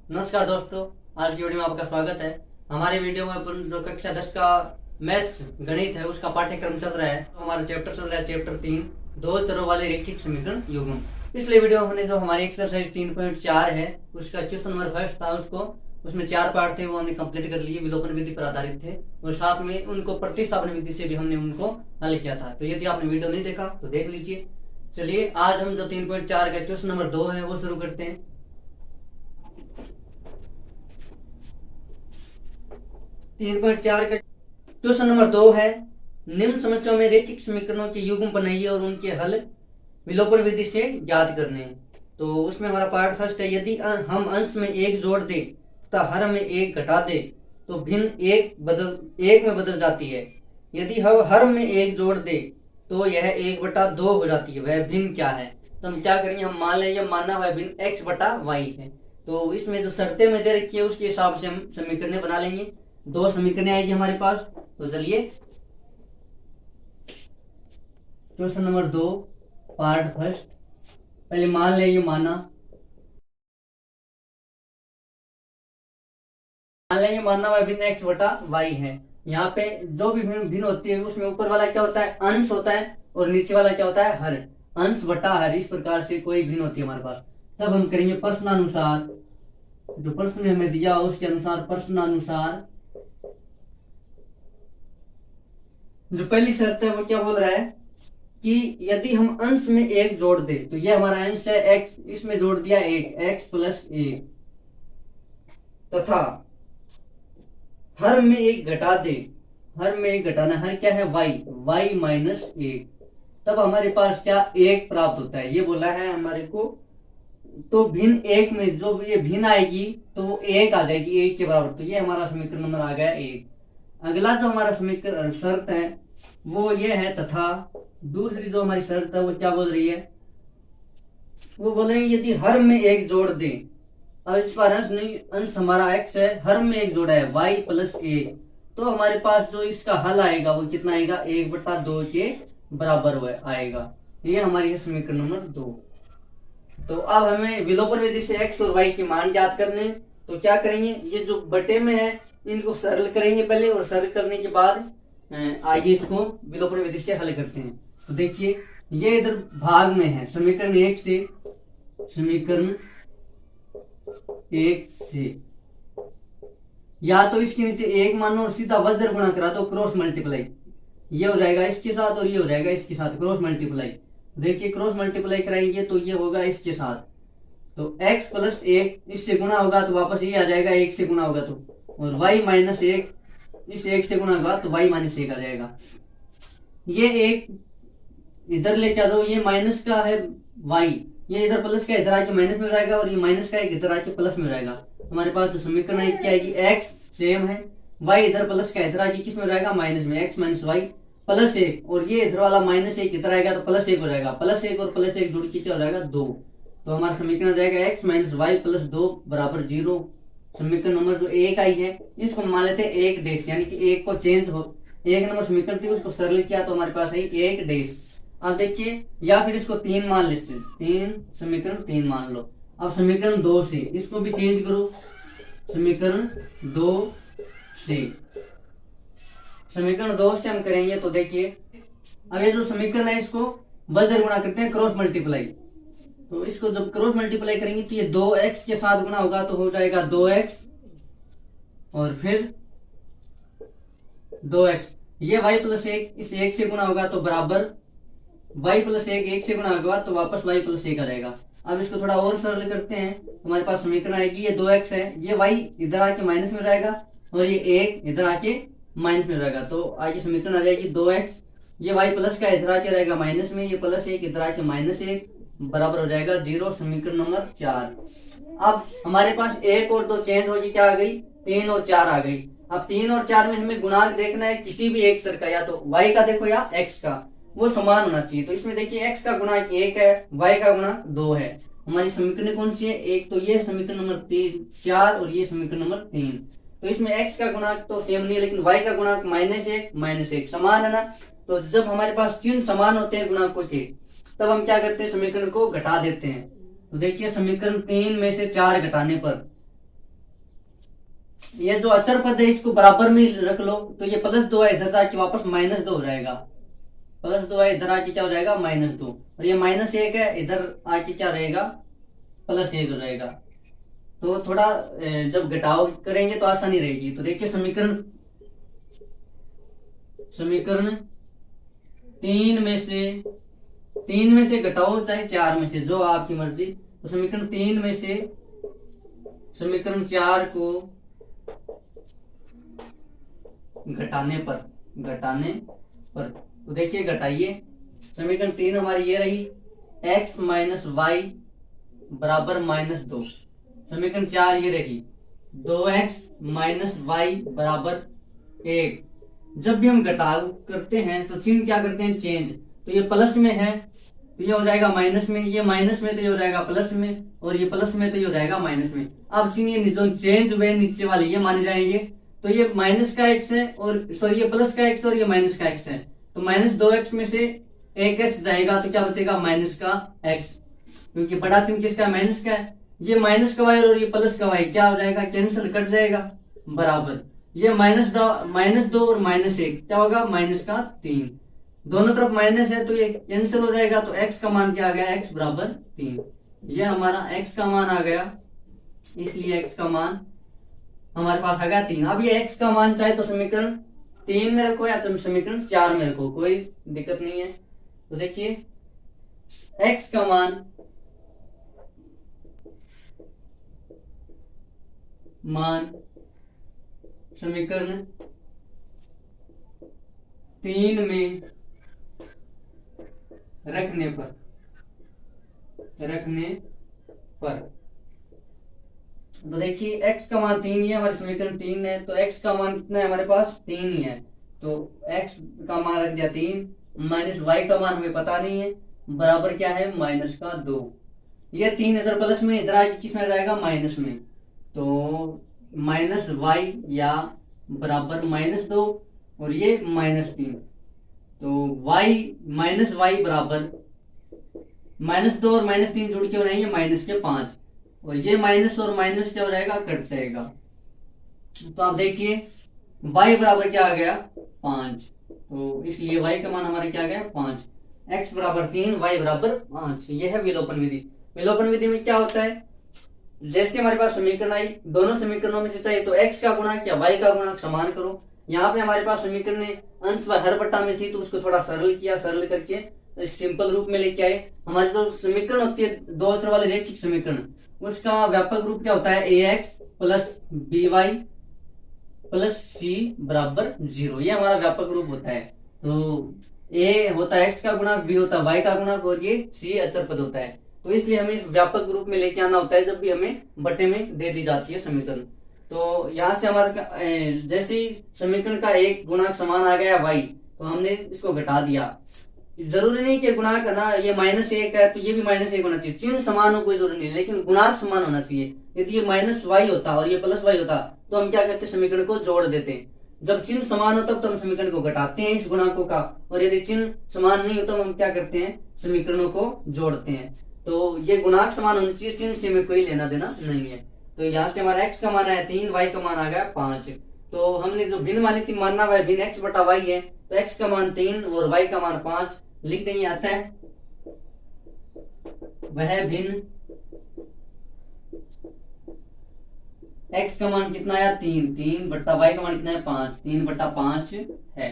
नमस्कार दोस्तों, आज की वीडियो में आपका स्वागत है। हमारे वीडियो में अपन जो कक्षा 10 का मैथ्स गणित है उसका पाठ्यक्रम चल रहा है। हमारा चैप्टर चल रहा है चैप्टर 3, दो स्तरों वाले रैखिक समीकरण युग्म। पिछले वीडियो में हमने जो हमारी एक्सरसाइज 3.4 है उसका क्वेश्चन नंबर फर्स्ट था, उसमें 4 पार्ट थे, वो हमने कंप्लीट कर लिए, विलोपन विधि पर आधारित थे और साथ में उनको प्रतिस्थापन विधि से भी हमने उनको हल किया था। तो यदि आपने वीडियो नहीं देखा तो देख लीजिए। चलिए आज हम जो 3.4 का क्वेश्चन नंबर 2 है वो शुरू करते हैं। 3.4 का क्वेश्चन नंबर 2 है, निम्न समस्याओं में रैखिक समीकरणों के युग्म बनाइए और उनके हल विलोपन विधि से ज्ञात करने हैं। तो उसमें हमारा पार्ट फर्स्ट है, यदि हम अंश में एक जोड़ दे तथा हर में एक घटा दे तो भिन्न एक में बदल जाती है। यदि हम हर में एक जोड़ दे तो यह 1/2 हो जाती है। वह भिन्न क्या है? तो हम क्या करेंगे, हम मान लेंगे माना हुआ भिन्न x/y है। तो इसमें जो शर्तें में दे रखी है उसके हिसाब से हम समीकरण बना लेंगे। 2 समीकरण आएगी हमारे पास। तो चलिए क्वेश्चन नंबर 2 पार्ट फर्स्ट, पहले मान ले ये माना हुआ भिन्न x/y है। यहाँ पे जो भी भिन्न होती है उसमें ऊपर वाला क्या होता है, अंश होता है, और नीचे वाला क्या होता है, हर। अंश बटा हर, इस प्रकार से कोई भिन्न होती है हमारे पास। तब हम करेंगे प्रश्नानुसार, जो प्रश्न में हमें दिया उसके अनुसार प्रश्नानुसार जो पहली शर्त है वो क्या बोल रहा है कि यदि हम अंश में एक जोड़ दे, तो ये हमारा अंश है x, इसमें जोड़ दिया x + 1 तथा हर में एक घटा दे, हर में एक घटाना, हर क्या है y - 1, तब हमारे पास क्या 1 प्राप्त होता है, ये बोला है हमारे को। तो भिन्न एक में जो ये भिन्न आएगी तो वो 1 आ जाएगी, 1 के बराबर। तो ये हमारा समीकरण नंबर आ गया 1। अगला जो हमारा समीकरण शर्त है वो ये है, तथा दूसरी जो हमारी शर्त है वो क्या बोल रही है, वो बोल रहे हैं यदि हर में एक जोड़ दे। अब इस बार अंश नहीं, अंश हमारा x है, हर में एक जोड़ा है y + 1, तो हमारे पास जो इसका हल आएगा वो कितना आएगा, 1/2 के बराबर आएगा। ये हमारी है समीकरण नंबर 2। तो अब हमें विलोपन विधि से x और y के मान ज्ञात करने। तो क्या करेंगे, ये जो बटे में है इनको सरल करेंगे पहले, और सरल करने के बाद आगे इसको विलोपन विधि से हल करते हैं। तो देखिए ये इधर भाग में है, समीकरण 1 से या तो इसके नीचे 1 मानो और सीधा वज्र गुणा करा तो क्रॉस मल्टीप्लाई, ये हो जाएगा इसके साथ और ये हो जाएगा इसके साथ, क्रॉस मल्टीप्लाई। देखिए क्रॉस मल्टीप्लाई कराएंगे तो ये होगा इसके साथ, तो x + 1 इससे गुणा होगा तो वापस ये आ जाएगा, 1 से गुणा होगा तो, और y - 1 इस 1 से गुणा होगा तो y - 1 आ जाएगा। ये 1 इधर लेके आ दो, ये माइनस का है y, ये इधर प्लस का इधर आके माइनस में रहेगा, और ये माइनस का इधर आके प्लस में रहेगा। हमारे पास जो समीकरण है क्या आएगी, x सेम है, y इधर प्लस का इधर आके किस में रहेगा, माइनस में, x - y + 1, और ये इधर वाला -1 इधर आएगा तो +1 हो जाएगा, +1 और +1 जुड़ के क्या हो जाएगा, 2। तो हमारा समीकरण जाएगा x - y + 2 = 0। समीकरण नंबर जो 1 आई है इसको मान लेते हैं 1 डैश, यानी कि 1 को चेंज हो, 1 नंबर समीकरण थी उसको सरल किया तो हमारे पास आई 1 डैश। अब देखिए, या फिर इसको 3 मान लेते हैं, 3 समीकरण 3 मान लो। अब समीकरण 2 से इसको भी चेंज करो, समीकरण 2 से हम करेंगे। तो देखिए अब ये जो समीकरण है इसको वज्र गुणा करते हैं, क्रॉस मल्टीप्लाई। तो इसको जब क्रॉस मल्टीप्लाई करेंगे तो ये 2x के साथ गुणा होगा तो हो जाएगा 2x, और फिर 2x, ये y + 1 इस 1 से गुणा होगा तो बराबर y + 1 से गुणा होगा तो वापस y + 1 आ जाएगा। अब इसको थोड़ा और सरल करते हैं, हमारे पास समीकरण आएगी, ये 2x है, ये y इधर आके माइनस में रहेगा, और ये 1 इधर आके माइनस में रहेगा। तो आगे समीकरण आ जाएगी 2x, ये y प्लस का इधर आके रहेगा माइनस में, ये +1 इधर आके -1 बराबर हो जाएगा 0। समीकरण नंबर 4। अब हमारे पास 1 और 2 चेंज होगी, क्या आ गई, 3 और 4 आ गई। अब 3 और 4 में हमें गुणांक देखना है किसी भी एक चर का, या तो y का देखो या x का, वो समान होना चाहिए। तो इसमें देखिए x का गुणांक 1 है, y का गुणांक 2 है। हमारी समीकरण कौन सी है, एक तो ये समीकरण नंबर 4 और ये समीकरण नंबर 3। तो इसमें x का गुणांक तो सेम नहीं है, लेकिन y का गुणांक -1 समान है ना। तो जब हमारे पास चिन्ह समान होते हैं गुणांकों के, तब हम क्या करते हैं, समीकरण को घटा देते हैं। तो देखिए समीकरण 3 में से 4 घटाने पर ये जो अचर पद है इसको बराबर में रख लो, तो ये +2 है, इधर जाके वापस -2 हो जाएगा। +2 है, इधर आके क्या हो जाएगा -2, और ये -1 है, इधर आके क्या रहेगा +1 हो जाएगा। तो थोड़ा जब घटाव करेंगे तो आसानी रहेगी। तो देखिए समीकरण समीकरण 3 में से घटाओ, चाहे 4 में से, जो आपकी मर्जी। तो समीकरण 3 में से समीकरण 4 को घटाने पर तो देखिए घटाइए। समीकरण 3 हमारी ये रही, x माइनस वाई बराबर -2। समीकरण 4 ये रही, 2x माइनस वाई बराबर 1। जब भी हम घटाव करते हैं तो चिन्ह क्या करते हैं, चेंज। तो ये प्लस में है तो ये हो जाएगा माइनस में, ये माइनस में तो ये हो जाएगा प्लस में, और ये प्लस में तो ये हो जाएगा माइनस में। अब चिन्ह जो चेंज हुए नीचे वाले ये माने जाएंगे। तो ये माइनस का x है, और सॉरी ये प्लस का x और ये माइनस का x है। तो -2x में से 1x जाएगा तो क्या बचेगा माइनस का x, क्योंकि बड़ा चिन्ह किसका है, माइनस का है। ये माइनस का y और ये प्लस का y क्या हो जाएगा, कैंसिल, कट जाएगा, बराबर। ये -2 और -1 क्या होगा, -3। दोनों तरफ माइनस है तो ये कैंसिल हो जाएगा। तो x का मान क्या आ गया, x बराबर 3। ये हमारा x का मान आ गया, इसलिए x का मान हमारे पास आ गया 3। अब ये x का मान चाहे तो समीकरण 3 में रखो या समीकरण 4 में रखो, कोई दिक्कत नहीं है। तो देखिए x का मान समीकरण 3 में रखने पर तो देखिए x का मान 3 ही है, हमारे समीकरण 3 है, तो x का मान कितना है हमारे पास, 3 ही है। तो x का मान रख दिया 3, माइनस y का मान हमें पता नहीं है, बराबर क्या है -2। ये 3 इधर प्लस में, इधर आके किस में रहेगा, माइनस में। तो -y या बराबर -2 और ये -3। तो y बराबर -2 और -3 जुड़ के हो जाएंगे -5, और ये माइनस और माइनस क्या हो जाएगा, कट जाएगा। तो आप देखिए y बराबर क्या आ गया, 5। तो इसलिए y का मान हमारा क्या आ गया, 5। x बराबर 3, y बराबर 5। यह है विलोपन विधि। विलोपन विधि में क्या होता है, जैसे हमारे पास समीकरण आई, दोनों समीकरणों में से चाहिए तो x का गुणा या y का गुणा समान करो। यहाँ पे हमारे पास समीकरण अंश व हर बट्टा में थी तो उसको थोड़ा सरल किया, सरल करके सिंपल रूप में लेके आए। हमारी जो समीकरण होती है दो अक्षर वाले रैखिक समीकरण, उसका व्यापक रूप क्या होता है, ax plus by plus c बराबर 0। ये हमारा व्यापक रूप होता है। तो a होता है x का गुणा, b होता है y का गुणा, और ये c अचर पद होता है। तो इसलिए हमें व्यापक रूप में लेके आना होता है जब भी हमें बटे में दे दी जाती है समीकरण। तो यहाँ से हमारा जैसे ही समीकरण का एक गुणांक समान आ गया y, तो हमने इसको घटा दिया। जरूरी नहीं कि गुणांक है ना, ये -1 है तो ये भी -1 होना चाहिए, चिन्ह समान हो कोई जरूरी नहीं, लेकिन गुणांक समान होना चाहिए। यदि ये -y होता और ये +y होता तो हम क्या करते, समीकरण को जोड़ देते हैं। जब चिन्ह समान हो तब तो हम समीकरण को घटाते हैं इस गुणांकों का, और यदि चिन्ह समान नहीं हो तो हम क्या करते हैं, समीकरणों को जोड़ते हैं। तो ये गुणांक समान होना चाहिए, चिन्ह से हमें कोई लेना देना नहीं है। तो यहाँ से हमारा x का मान आया 3, y का मान आ गया 5। तो हमने जो भिन्न मानी थी, मानना वह भिन्न x बटा y है, तो x का मान 3 और y का मान 5 लिख देंगे। आता है वह भिन्न x का मान कितना आया, 3 बट्टा y का मान कितना है, 5, 3 बट्टा 5 है।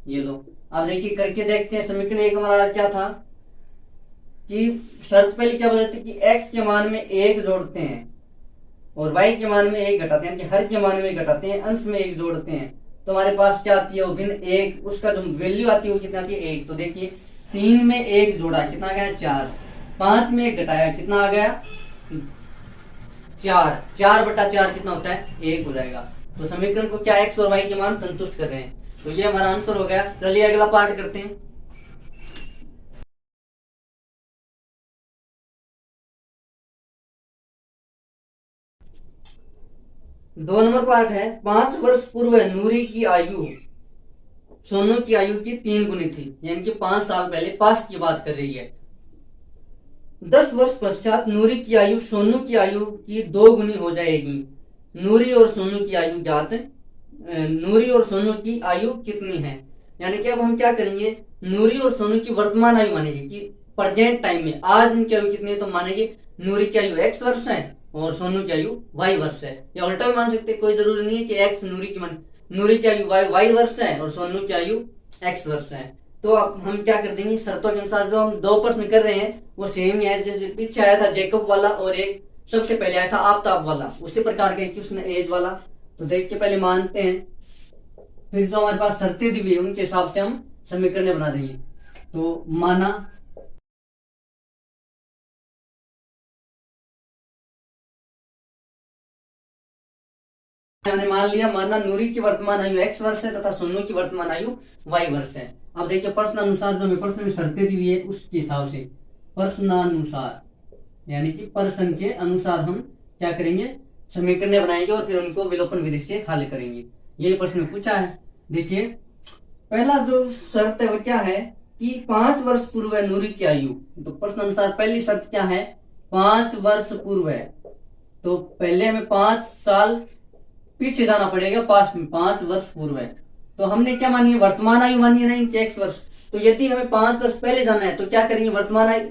ये लो अब देखिए करके देखते हैं। समीकरण 1 हमारा क्या था कि शर्त पहले क्या बोलते कि x के मान में 1 जोड़ते हैं और y के मान में 1 घटाते हैं, हर के मान में 1 घटाते हैं, अंश में 1 जोड़ते हैं। तो हमारे पास क्या आती है, वो भिन्न 1, उसका जो वैल्यू आती है वो कितना आती है, 1। तो देखिए 3 में 1 जोड़ा कितना आ गया, 4। 5 में 1 घटाया कितना आ गया, 4। 4 बटा 4 कितना होता है, 1 हो जाएगा। तो समीकरण को क्या x और y के मान संतुष्ट कर रहे हैं। तो ये हमारा आंसर हो गया। चलिए अगला पार्ट करते हैं। 2 नंबर पार्ट है। 5 वर्ष पूर्व नूरी की आयु सोनू की आयु की 3 गुनी थी, यानी कि 5 साल पहले पास्ट की बात कर रही है। 10 वर्ष पश्चात नूरी की आयु सोनू की आयु की 2 गुनी हो जाएगी। नूरी और सोनू की आयु ज्ञात, नूरी और सोनू की आयु कितनी है। यानी कि अब हम क्या करेंगे, नूरी और सोनू की वर्तमान आयु मानेंगे कि प्रेजेंट टाइम में आज उनकी आयु कितनी है, तो मानेंगे नूरी की आयु x वर्ष है और सोनू की आयु y वर्ष है, या उल्टा भी मान सकते हैं, कोई जरूरी नहीं है कि x नूरी की मान, नूरी की आयु y वर्ष है और सोनू की आयु x वर्ष है। तो अब हम क्या कर देंगे, शर्तों के अनुसार जो हम दो प्रश्न कर रहे हैं वो सेम ही है, जैसे पीछे आया था जेकब वाला और एक सबसे पहले आया था आफ्ताब वाला, उसी प्रकार के क्वेश्चन एज वाला। तो देखिए पहले मानते हैं, फिर जो हमारे पास शर्तें दी हुई है उनके हिसाब से हम समीकरण बना देंगे। तो माना हमने मान लिया, माना नूरी की वर्तमान आयु x वर्ष है तथा सोनू की वर्तमान आयु y वर्ष है। अब देखिए प्रश्नानुसार जो हमें प्रश्न में शर्तें दी हुई है उसके हिसाब से प्रश्नानुसार यानी कि प्रश्न के अनुसार हम क्या करेंगे, समीकरण बनाएंगे और फिर उनको विलोपन विधि से हल करेंगे। यही प्रश्न में पूछा है। देखिए पहला जो शर्त है वो क्या है कि 5 वर्ष पूर्व है नूरी की आयु। तो प्रश्न अनुसार पहली शर्त क्या है, 5 वर्ष पूर्व है। तो पहले हमें 5 साल पीछे जाना पड़ेगा, पास्ट में 5 वर्ष पूर्व है। तो हमने क्या मानी है, वर्तमान आयु मानी है, नहीं x वर्ष। तो यदि हमें 5 वर्ष पहले जाना है तो क्या करेंगे, वर्तमान आयु,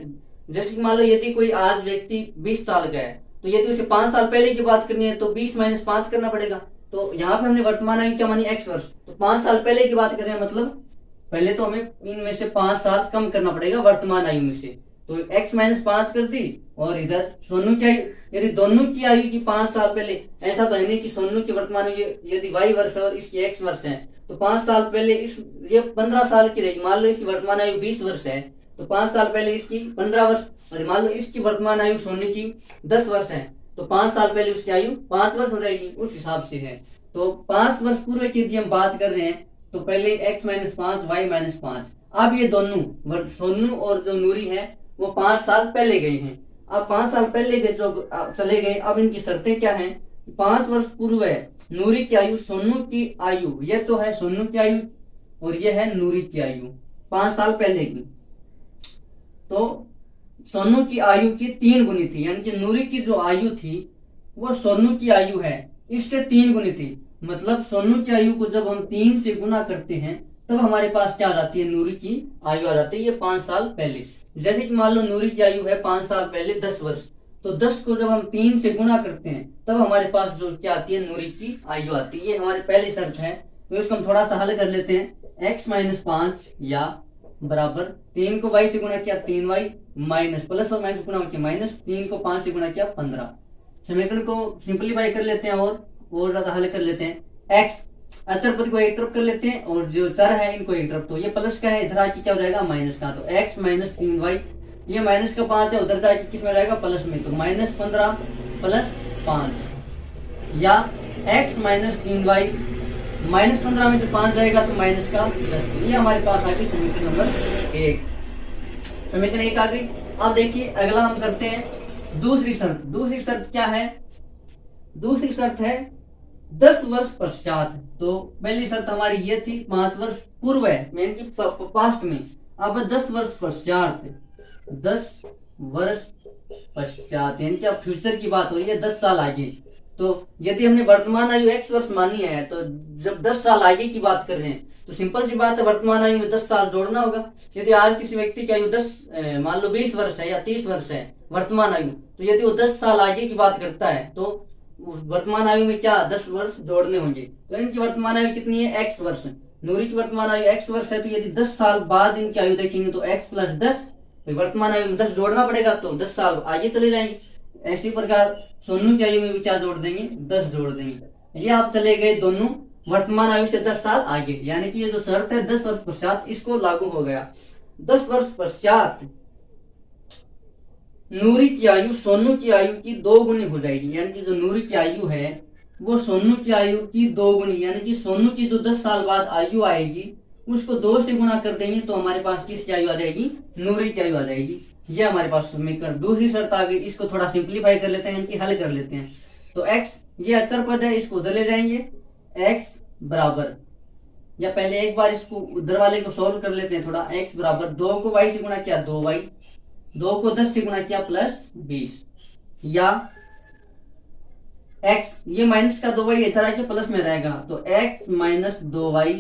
जैसे मान लो यदि कोई आज व्यक्ति 20 साल का है तो यदि उसे 5 साल पहले की बात करनी है तो 20 - 5 करना पड़ेगा। तो यहाँ पे हमने वर्तमान आयु क्या मानी, x वर्ष। तो 5 साल पहले की बात कर रहे हैं, मतलब पहले तो हमें इनमें से 5 साल कम करना पड़ेगा वर्तमान आयु में से। तो x - 5 कर दी और इधर सोनू की आयु, यदि दोनों की आयु की 5 साल पहले, ऐसा तो है नहीं कि सोनू की वर्तमान आयु यदि y वर्ष है और इसकी x वर्ष है तो 5 साल पहले इस ये 15 साल की रहेगी। मान लो इसकी वर्तमान आयु 20 वर्ष है तो 5 साल पहले इसकी 15 वर्ष, और मान लो इसकी वर्तमान आयु सोनू की 10 वर्ष है तो 5 साल पहले उसकी आयु 5 वर्ष हो रहेगी, उस हिसाब से है। तो 5 वर्ष पूर्व की यदि हम बात कर रहे हैं तो पहले x - 5 y - 5। अब ये दोनों सोनू और जो नूरी है वो 5 साल पहले गए हैं। अब 5 साल पहले गए जो चले गए, अब इनकी शर्तें क्या हैं, 5 वर्ष पूर्व है नूरी की आयु सोनू की आयु, ये तो है सोनू की आयु और ये है नूरी की आयु 5 साल पहले की। तो सोनू की आयु की 3 गुनी थी, यानी कि नूरी की जो आयु थी वो सोनू की आयु है इससे 3 गुनी थी। मतलब सोनू की आयु को जब हम 3 से गुना करते हैं तब हमारे पास क्या आ जाती है, नूरी की आयु आ जाती है, ये 5 साल पहले। जैसे कि मान लो नूरी की आयु है 5 साल पहले 10 वर्ष, तो 10 को जब हम 3 से गुना करते हैं तब हमारे पास जो क्या आती है, नूरी की आयु आती है। ये हमारी पहली शर्त है। तो इसको हम थोड़ा सा हल कर लेते हैं। x - 5 या बराबर 3 को y से गुना किया 3y माइनस प्लस और माइनस गुना किया माइनस, 3 को 5 से गुना किया 15। समीकरण को सिंपलीफाई कर लेते हैं और ज्यादा हल कर लेते हैं। x अचर पद को एक तरफ कर लेते हैं और जो चर है इनको एक तरफ। तो ये प्लस का है, इधर आके क्या हो जाएगा, माइनस का। तो x - 3y, ये माइनस का 5 है, उधर जाके किस में रहेगा, प्लस में। तो -15 प्लस 5 या x - 3y, -15 में से 5 जाएगा तो माइनस का 10। ये हमारे पास आ गई समीकरण नंबर 1। समीकरण 1 आ गई। अब देखिए अगला हम करते हैं दूसरी शर्त। दूसरी शर्त क्या है, दूसरी शर्त है 10 वर्ष पश्चात। तो पहली शर्त हमारी ये थी 5 वर्ष पूर्व है, यानी कि पास्ट में। अब 10 वर्ष पश्चात, 10 वर्ष पश्चात यानी कि अब फ्यूचर की बात हो रही है, 10 साल आगे। तो यदि हमने वर्तमान आयु x वर्ष मानी है तो जब 10 साल आगे की बात कर रहे हैं तो सिंपल सी बात है, वर्तमान आयु में 10 साल जोड़ना होगा। यदि आज किसी व्यक्ति की आयु 10 मान लो 20 वर्ष है या 30 वर्ष है वर्तमान आयु, तो यदि वो 10 साल आगे की बात करता है तो वर्तमान आयु में क्या 10 वर्ष जोड़ने होंगे। तो इनकी वर्तमान आयु कितनी है, x वर्ष। नूरी की वर्तमान आयु x वर्ष है, तो यदि 10 साल बाद इनकी आयु देखेंगे तो x + 10, तो वर्तमान आयु में 10 जोड़ना पड़ेगा तो 10 साल आगे चले जाएंगे। ऐसी प्रकार सोनू की आयु में भी क्या जोड़ देंगे, 10 जोड़ देंगे। ये आप चले गए दोनों वर्तमान आयु से 10 साल आगे, यानी कि ये जो शर्त है 10 वर्ष पश्चात, इसको लागू हो गया। 10 वर्ष पश्चात नूरी की आयु सोनू की आयु की 2 गुनी हो जाएगी, यानी कि जो नूरी की आयु है वो सोनू की आयु की 2 गुनी, यानी कि सोनू की जो 10 साल बाद आयु आएगी उसको 2 से गुना कर देंगे तो हमारे पास किसकी आयु आ जाएगी, नूरी की आयु आ जाएगी। ये हमारे पास समीकरण दूसरी शर्त आ गई। इसको थोड़ा सिंप्लीफाई कर लेते हैं, इनकी हल कर लेते हैं। तो x ये अचर पद है, इसको उधर ले जाएंगे। x बराबर, या पहले एक बार इसको उधर वाले को सोल्व कर लेते हैं थोड़ा। x बराबर 2 को y से गुणा किया 2y, 2 को 10 से गुणा किया +20, या x, ये माइनस का 2y इधर आके प्लस में रहेगा, तो x माइनस 2y,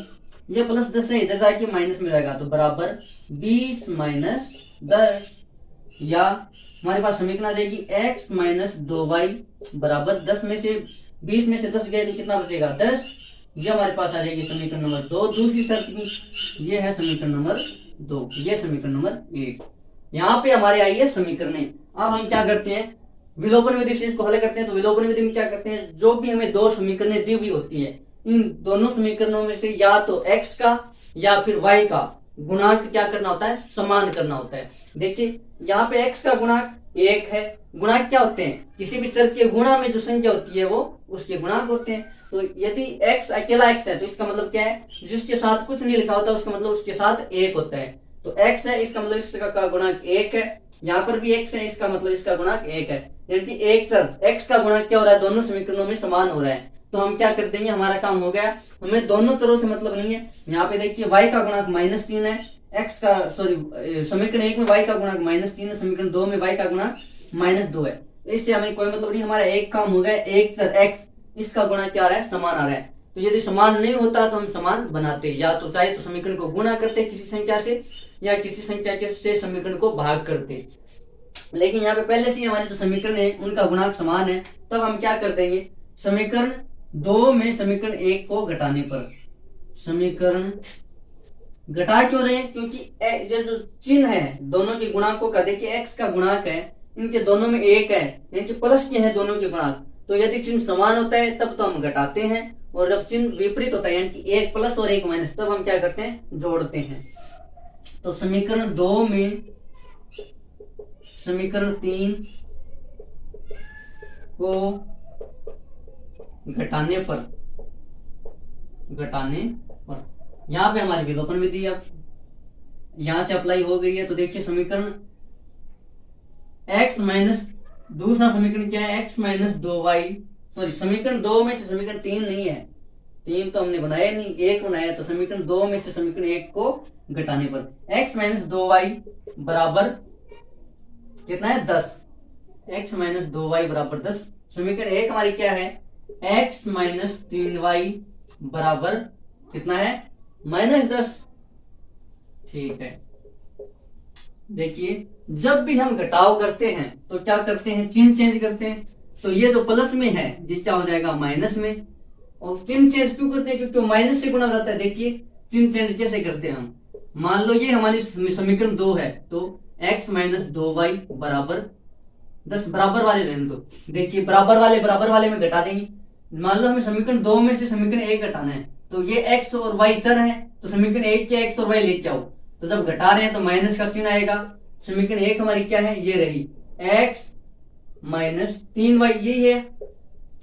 ये प्लस 10 है इधर आके माइनस में रहेगा, तो बराबर 20 माइनस 10, या हमारे पास समीकरण आ जाएगी x माइनस 2y बराबर 10 में से 20 में से 10 गए तो कितना बचेगा 10, ये हमारे पास आ जाएगी समीकरण नंबर 2 दूसरी शर्त की, ये है समीकरण नंबर 2, ये समीकरण नंबर 1। यहाँ पे हमारे आई है समीकरण। अब हम क्या करते हैं, विलोपन विधि से इसको हल करते हैं। तो विलोपन विधि में क्या करते हैं, जो भी हमें दो समीकरणें दी हुई होती है, इन दोनों समीकरणों में से या तो x का या फिर y का गुणांक क्या करना होता है, समान करना होता है। देखिए यहाँ पे x का गुणांक 1 है, गुणांक क्या होते हैं, किसी भी चर के गुणा में जो संख्या होती है वो उसके गुणांक होते हैं। तो यदि x अकेला x है तो इसका मतलब क्या है, जिसके साथ कुछ नहीं लिखा होता उसका मतलब उसके साथ 1 होता है। तो x है, इसका मतलब इसका गुणांक 1 है, यहाँ पर भी x है, इसका मतलब इसका गुणांक 1 है। यानी एक चर x का गुणांक क्या हो रहा है, दोनों समीकरणों में समान हो रहा है। तो हम क्या कर देंगे, हमारा काम हो गया, हमें दोनों चरों से मतलब नहीं है। यहाँ पे देखिए y का गुणांक -3 है, x का समीकरण 1 में y का गुणांक -3 है, समीकरण 2 में y का गुणांक -2 है। इससे हमें कोई मतलब नहीं, हमारा एक काम हो गया, एक चर x इसका गुणांक क्या आ रहा है, समान आ रहा है। तो यदि समान नहीं होता तो हम समान बनाते, या तो चाहे तो समीकरण को गुणा करते किसी संख्या से, या किसी संख्या से समीकरण को भाग करते। लेकिन यहाँ पे पहले से ही हमारे जो समीकरण है उनका गुणांक समान है, तब हम क्या कर देंगे, समीकरण 2 में समीकरण 1 को घटाने पर, समीकरण घटा क्यों रहे हैं, क्योंकि जो चिन्ह है दोनों के गुणांकों का, देखिए x का गुणांक है, इनके दोनों में 1 है, यानी प्लस के हैं दोनों के गुणांक। तो यदि चिन्ह समान होता है तब तो हम घटाते हैं, और जब चिन्ह विपरीत होता है यानी कि 1 प्लस और 1 माइनस, तब हम क्या करते हैं, जोड़ते हैं। तो समीकरण 2 में समीकरण 3 को घटाने पर यहाँ पे हमारी विलोपन विधि अब यहां से अप्लाई हो गई है। तो देखिए समीकरण x माइनस, दूसरा समीकरण क्या है, x माइनस 2y, सॉरी समीकरण 2 में से समीकरण 3 नहीं है, 3 तो हमने बनाया नहीं, 1 बनाया। तो समीकरण 2 में से समीकरण 1 को घटाने पर x माइनस 2y बराबर कितना है, 10, x माइनस 2y बराबर 10। समीकरण 1 हमारी क्या है, x माइनस 3y बराबर कितना है, -10। ठीक है, देखिए जब भी हम घटाव करते हैं तो क्या करते हैं, चिन्ह चेंज करते हैं। तो ये जो प्लस में है ये क्या हो जाएगा, माइनस में। और चिन्ह चेंज क्यों करते हैं, क्योंकि माइनस से गुणा रहता है। देखिए चिन्ह चेंज कैसे करते हैं हम, मान लो ये हमारी समीकरण 2 है, तो x माइनस 2y बराबर 10, बराबर वाले रहने दो। देखिए बराबर वाले में घटा देंगे। मान लो हमें समीकरण 2 में से समीकरण 1 घटाना है, तो ये x और y चर है, तो समीकरण 1 के x और y लेके आओ। तो जब घटा रहे हैं तो माइनस का चिन्ह आएगा। समीकरण 1 हमारी क्या है, ये रही x माइनस 3y, ये है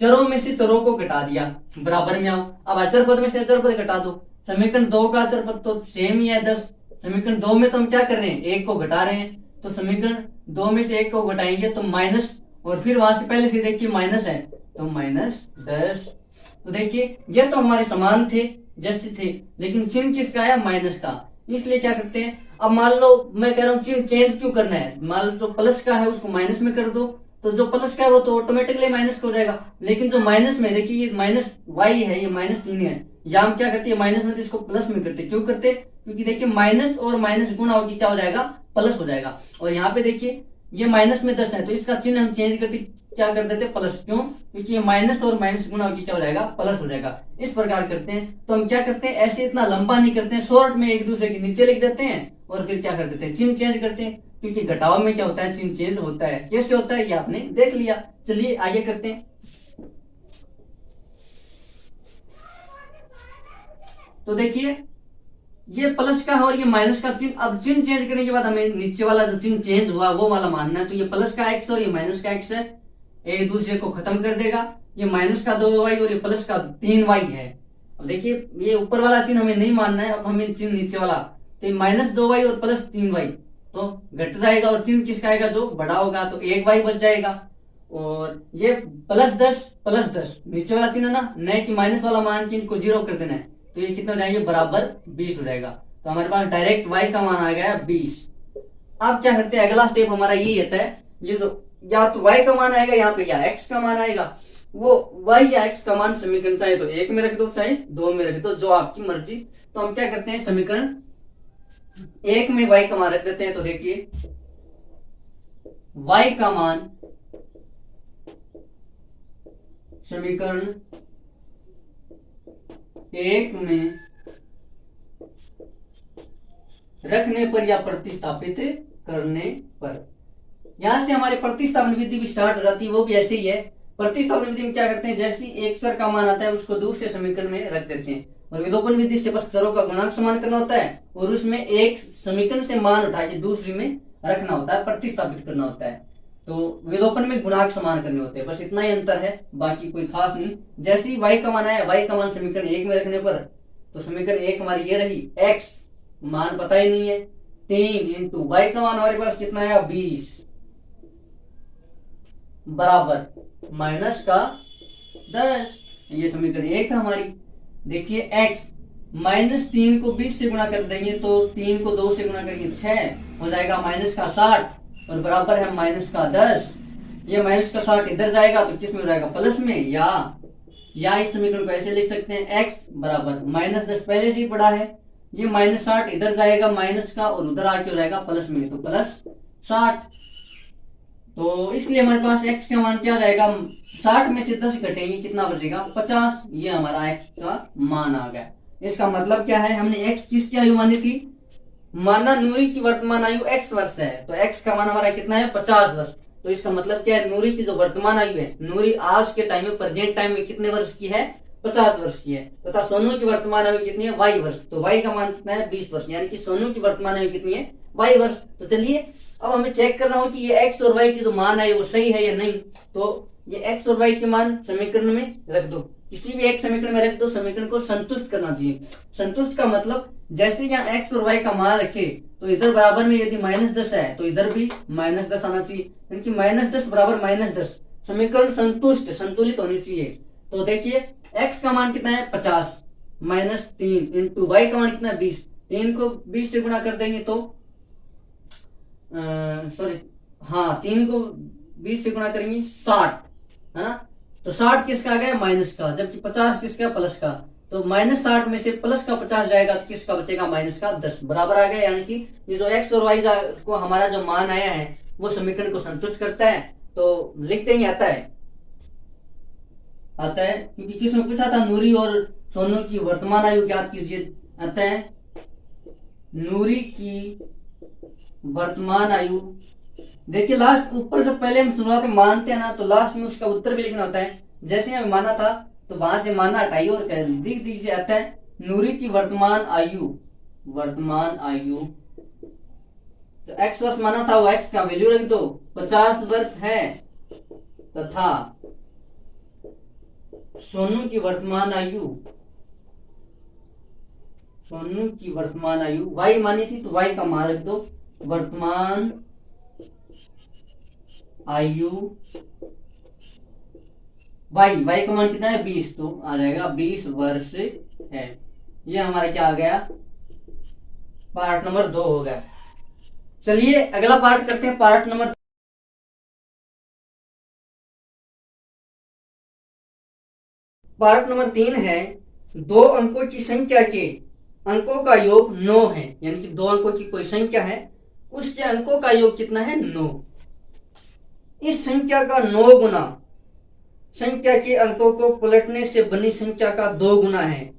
चरों में से चरों को घटा दिया, बराबर में आओ। अब अचर पद में से अचर पद घटा दो। समीकरण 2 का अचर पद तो सेम ही है 10, समीकरण 2 में तो हम क्या कर रहे हैं, 1 को घटा रहे हैं। तो समीकरण 2 में से 1 को घटाएंगे तो माइनस, और फिर वहां से पहले से देखिए माइनस है तो -10। तो देखिए ये तो हमारे समान थे जैसे थे, लेकिन चिन्ह किसका है, माइनस का। इसलिए क्या करते हैं, अब मान लो मैं कह रहा हूँ चिन्ह चेंज क्यों करना है, मान लो जो प्लस का है उसको माइनस में कर दो, तो जो प्लस का है वो तो ऑटोमेटिकली माइनस हो जाएगा। लेकिन जो माइनस में, देखिए ये माइनस वाई है, ये -3 है, या हम क्या करते हैं माइनस में तो इसको प्लस में करते। क्यों करते, क्योंकि देखिए माइनस और माइनस गुणा होगी क्या हो जाएगा, प्लस हो जाएगा। और यहाँ पे देखिए ये माइनस में 10 है, तो इसका चिन्ह हम चेंज करते, क्या कर देते, प्लस। क्यों, क्योंकि ये माइनस और माइनस गुणा होगी क्या हो जाएगा, प्लस हो जाएगा। इस प्रकार करते हैं। तो हम क्या करते हैं, ऐसे इतना लंबा नहीं करते हैं, शॉर्ट में एक दूसरे के नीचे लिख देते हैं और फिर क्या कर देते हैं, चिन्ह चेंज करते हैं। क्योंकि घटाव में क्या होता है, चिन्ह चेंज होता है। कैसे होता है ये आपने देख लिया। चलिए आगे करते हैं। तो देखिए ये प्लस का है और ये माइनस का चिन्ह। अब चिन्ह चेंज करने के बाद हमें नीचे वाला जो चिन्ह चेंज हुआ वो वाला मानना है। तो ये प्लस का x और ये माइनस का x है, एक दूसरे को खत्म कर देगा। ये माइनस का 2y और ये प्लस का 3y है। अब देखिए ये ऊपर वाला चिन्ह हमें नहीं मानना है, अब हमें चिन्ह नीचे वाला, तो -2y और +3y तो घट जाएगा और चिन्ह किसका आएगा, जो बड़ा होगा, तो 1y बच जाएगा। और ये +10 नीचे वाला चिन्ह ना, न कि माइनस वाला मान के इनको 0 कर देना है। तो ये कितना हो जाएगा, बराबर 20 हो जाएगा। तो हमारे पास डायरेक्ट y का मान आ गया 20। अब क्या करते हैं, अगला स्टेप हमारा यही होता है, ये जो या तो y का मान आएगा यहाँ पे या x का मान आएगा। वो y या x का मान समीकरण चाहे तो 1 में रख दो चाहे 2 में रख दो, जो आपकी मर्जी। तो हम क्या करते हैं, समीकरण 1 में y का मान रख देते हैं। तो देखिए y का मान समीकरण 1 में रखने पर या प्रतिस्थापित करने पर, यहां से हमारी प्रतिस्थापन विधि भी स्टार्ट हो जाती है। वो भी ऐसे ही है। प्रतिस्थापन विधि में क्या करते हैं, जैसे एक चर का मान आता है उसको दूसरे समीकरण में रख देते हैं, और विलोपन विधि से बस चरों का गुणांक समान करना होता है और उसमें एक समीकरण से मान उठा के दूसरी में रखना होता है, प्रतिस्थापित करना होता है। तो विलोपन में गुणांक समान करने होते हैं, बस इतना ही अंतर है, बाकी कोई खास नहीं। जैसे ही y का मान आया, y का मान समीकरण 1 में रखने पर, तो समीकरण 1 हमारी ये रही, x मान पता ही नहीं है, 3 इंटू y का मान हमारे पास कितना आया 20 बराबर माइनस का 10। ये समीकरण 1 है हमारी। देखिए x -3 को 20 से गुणा कर देंगे तो 3 को 2 से गुणा करेंगे 6 हो जाएगा माइनस का 60 और बराबर है माइनस का 10। ये माइनस का 60 इधर जाएगा तो किस में हो जाएगा, प्लस में। या इस समीकरण को ऐसे लिख सकते हैं, x बराबर -10 पहले से ही पड़ा है, ये -60 इधर जाएगा माइनस का और उधर आके हो जाएगा प्लस में, तो +60। तो इसलिए हमारे पास x का मान क्या जाएगा, 60 में से 10 घटेंगे कितना बचेगा 50। ये हमारा x का मान आ गया। इसका मतलब क्या है, हमने x किसकी आयु मानी थी, माना नूरी की वर्तमान आयु x वर्ष है, तो x का मान हमारा कितना है 50 वर्ष। तो इसका मतलब क्या है, नूरी की जो वर्तमान आयु है, नूरी आज के टाइम में प्रेजेंट टाइम में कितने वर्ष की है, 50 वर्ष की है, तथा सोनू की वर्तमान आयु कितनी है, y वर्ष। तो y का मान कितना है 20 वर्ष, यानी कि सोनू की वर्तमान आयु कितनी है, y वर्ष। तो चलिए अब हमें चेक करना हो कि ये x और y की जो मान है वो सही है या नहीं। तो ये x और y के मान समीकरण में रख दो, किसी भी एक समीकरण में रख दो, समीकरण को संतुष्ट करना चाहिए। संतुष्ट का मतलब जैसे यहाँ x और y का मान रखे तो इधर बराबर में यदि -10 है तो इधर भी -10 आना चाहिए, यानी कि -10 बराबर -10, समीकरण संतुष्ट संतुलित होनी चाहिए। तो देखिए x का मान कितना है 50 -3 इंटू y का मान कितना है 20, 3 को 20 से गुणा कर देंगे तो 3 को 20 से गुणा करेंगे 60 है ना। तो 60 किसका आ गया माइनस का, जबकि 50 किसका प्लस का। तो -60 में से प्लस का 50 जाएगा तो किसका बचेगा माइनस का 10 बराबर आ गया। यानी कि ये जो x और y को हमारा जो मान आया है वो समीकरण को संतुष्ट करता है। तो लिख देंगे आता है क्योंकि किसने पूछा था नूरी और सोनू की वर्तमान आयु ज्ञात कीजिए। आता है नूरी की वर्तमान आयु, देखिए लास्ट ऊपर से पहले हम शुरुआत में मानते हैं ना, तो लास्ट में उसका उत्तर भी लिखना होता है। जैसे हमें माना था तो वहां से माना हटाइए और कह लिख दीजिए। आता है नूरी की वर्तमान आयु जो x वर्ष माना था वो x का वैल्यू रख दो, 50 वर्ष है, तथा सोनू की वर्तमान आयु y मानी थी तो y का मान रख दो, वर्तमान आयु y का मान कितना है 20, तो आ जाएगा 20 वर्ष है। ये हमारा क्या आ गया, पार्ट नंबर 2 हो गया। चलिए अगला पार्ट करते हैं, पार्ट नंबर पार्ट नंबर 3 है। 2 अंकों की संख्या के अंकों का योग 9 है, यानी कि 2 अंकों की कोई संख्या है, उसके अंकों का योग कितना है 9। इस संख्या का 9 गुना संख्या के अंकों को पलटने से बनी संख्या का 2 गुना है,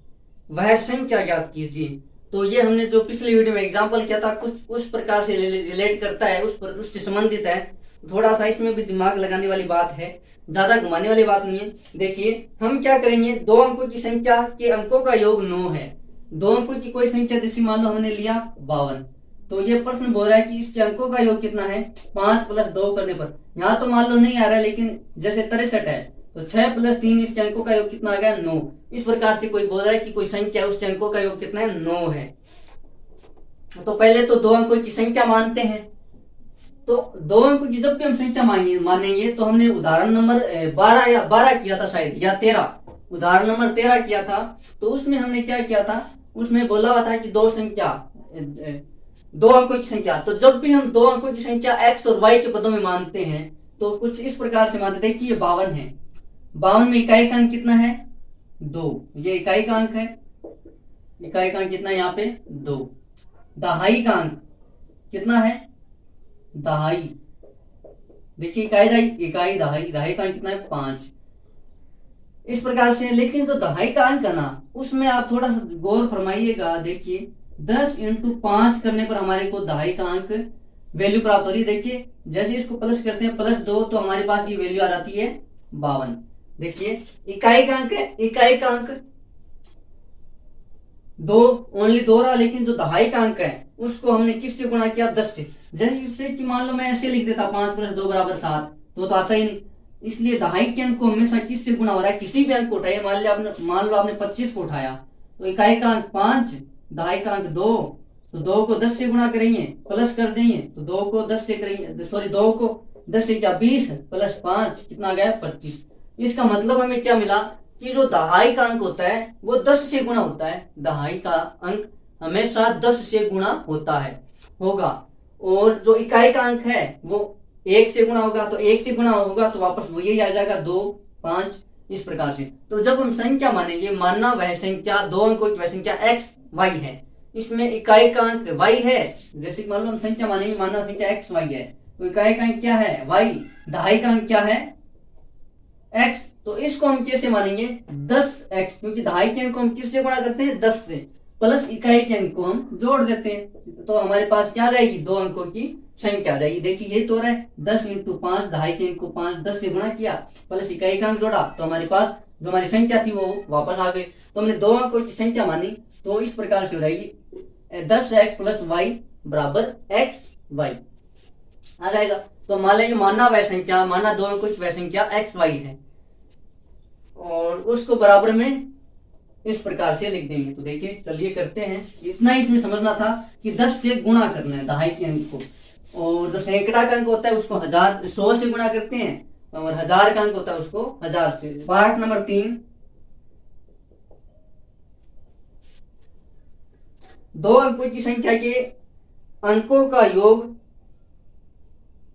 वह संख्या ज्ञात कीजिए। तो ये हमने जो पिछली वीडियो में एग्जांपल किया था कुछ उस प्रकार से रिलेट करता है, उससे संबंधित है। थोड़ा सा इसमें भी दिमाग लगाने वाली बात है, ज्यादा घुमाने वाली बात नहीं है। देखिए हम क्या करेंगे, 2 अंकों की संख्या के अंकों का योग 9 है। 2 अंकों की कोई संख्या जैसे मान लो हमने लिया 52, तो ये प्रश्न बोल रहा है कि इसके अंकों का योग कितना है 5 + 2 करने पर। यहाँ तो मान लो नहीं आ रहा है, लेकिन जैसे 63 है तो 6 + 3 इसके अंकों का योग कितना आ गया 9। इस प्रकार से कोई बोल रहा है कि कोई संख्या उसके अंकों का योग कितना है 9 है। तो पहले तो 2 अंकों की संख्या मानते हैं। तो 2 अंकों की जब भी हम संख्या मानेंगे तो हमने उदाहरण नंबर 12 किया था शायद, या 13, उदाहरण नंबर 13 किया था। तो उसमें हमने क्या किया था, उसमें बोला हुआ था कि 2 अंकों की संख्या। तो जब भी हम 2 अंकों की संख्या x और y के पदों में मानते हैं तो कुछ इस प्रकार से मानते हैं कि ये 52 है। 52 में इकाई का अंक कितना है 2, ये इकाई का अंक है, इकाई का अंक कितना है यहाँ पे 2। दहाई का अंक कितना है दहाई, देखिए इकाई दहाई इकाई दहाई, दहाई का अंक कितना है 5। इस प्रकार से, लेकिन जो दहाई का अंक है ना उसमें आप थोड़ा सा गौर फरमाइएगा। देखिए 10 × 5 करने पर हमारे को दहाई का अंक वैल्यू प्राप्त हो रही है। देखिए जैसे इसको प्लस करते हैं +2 तो हमारे पास ये वैल्यू आ जाती है 52। देखिए इकाई का अंक है, इकाई का अंक 2 ओनली 2 रहा, लेकिन जो दहाई का अंक है उसको हमने किससे गुणा किया 10 से। जैसे कि मान लो मैं ऐसे लिख देता 5 + 2 = 7 तो आता ही नहीं, इसलिए दहाई के अंक को हमेशा किससे गुणा हो रहा है, किसी भी अंक को उठाइए। मान लो आपने 25 को उठाया तो इकाई का अंक 5, दहाई का अंक 2, तो 2 को 10 से गुणा करेंगे प्लस कर देंगे तो 2 को 10 से करेंगे, सॉरी 2 को 10 से क्या 20 + 5 कितना आ गया 25। इसका मतलब हमें क्या मिला कि जो दहाई का अंक होता है वो 10 से गुणा होता है, दहाई का अंक हमेशा 10 से गुणा होगा। और जो इकाई का अंक है वो 1 से गुणा होगा, तो 1 से गुणा होगा तो वापस वो यही आ जाएगा 2, 5 इस प्रकार से। तो जब हम संख्या मानेंगे, मानना वह संख्या 2 अंकों की वह संख्या x y है, इसमें इकाई का अंक y है। जैसे मान लो हम संख्या मानेंगे, मानना संख्या x y है तो इकाई का अंक क्या है y, दहाई का अंक क्या है x, तो इसको हम कैसे मानेंगे 10x, क्योंकि दहाई के अंक को हम किससे गुणा करते हैं 10 से, प्लस इकाई के अंक को हम जोड़ देते हैं तो हमारे पास क्या रहेगी 2 अंकों की संख्या रहेगी। देखिए यही तो है 10 × 5, दहाई के अंक को 5 10 से गुणा किया प्लस इकाई का अंक जोड़ा तो हमारे पास जो हमारी संख्या थी वो वापस आ गई। तो हमने 2 अंकों की संख्या मानी, तो इस प्रकार से हो रहेगी 10x + y = xy आ जाएगा। तो मान लीजिए माना वह संख्या, माना 2 अंकों की वह संख्या xy है और उसको बराबर में इस प्रकार से लिख देंगे। तो देखिए चलिए करते हैं, इतना ही इसमें समझना था कि 10 से गुणा करना है दहाई के अंक को, और जो सैकड़ा का अंक होता है उसको 100 से गुणा करते हैं और 1000 का अंक होता है उसको 1000 से। पाठ नंबर 3, 2 अंकों की संख्या के अंकों का योग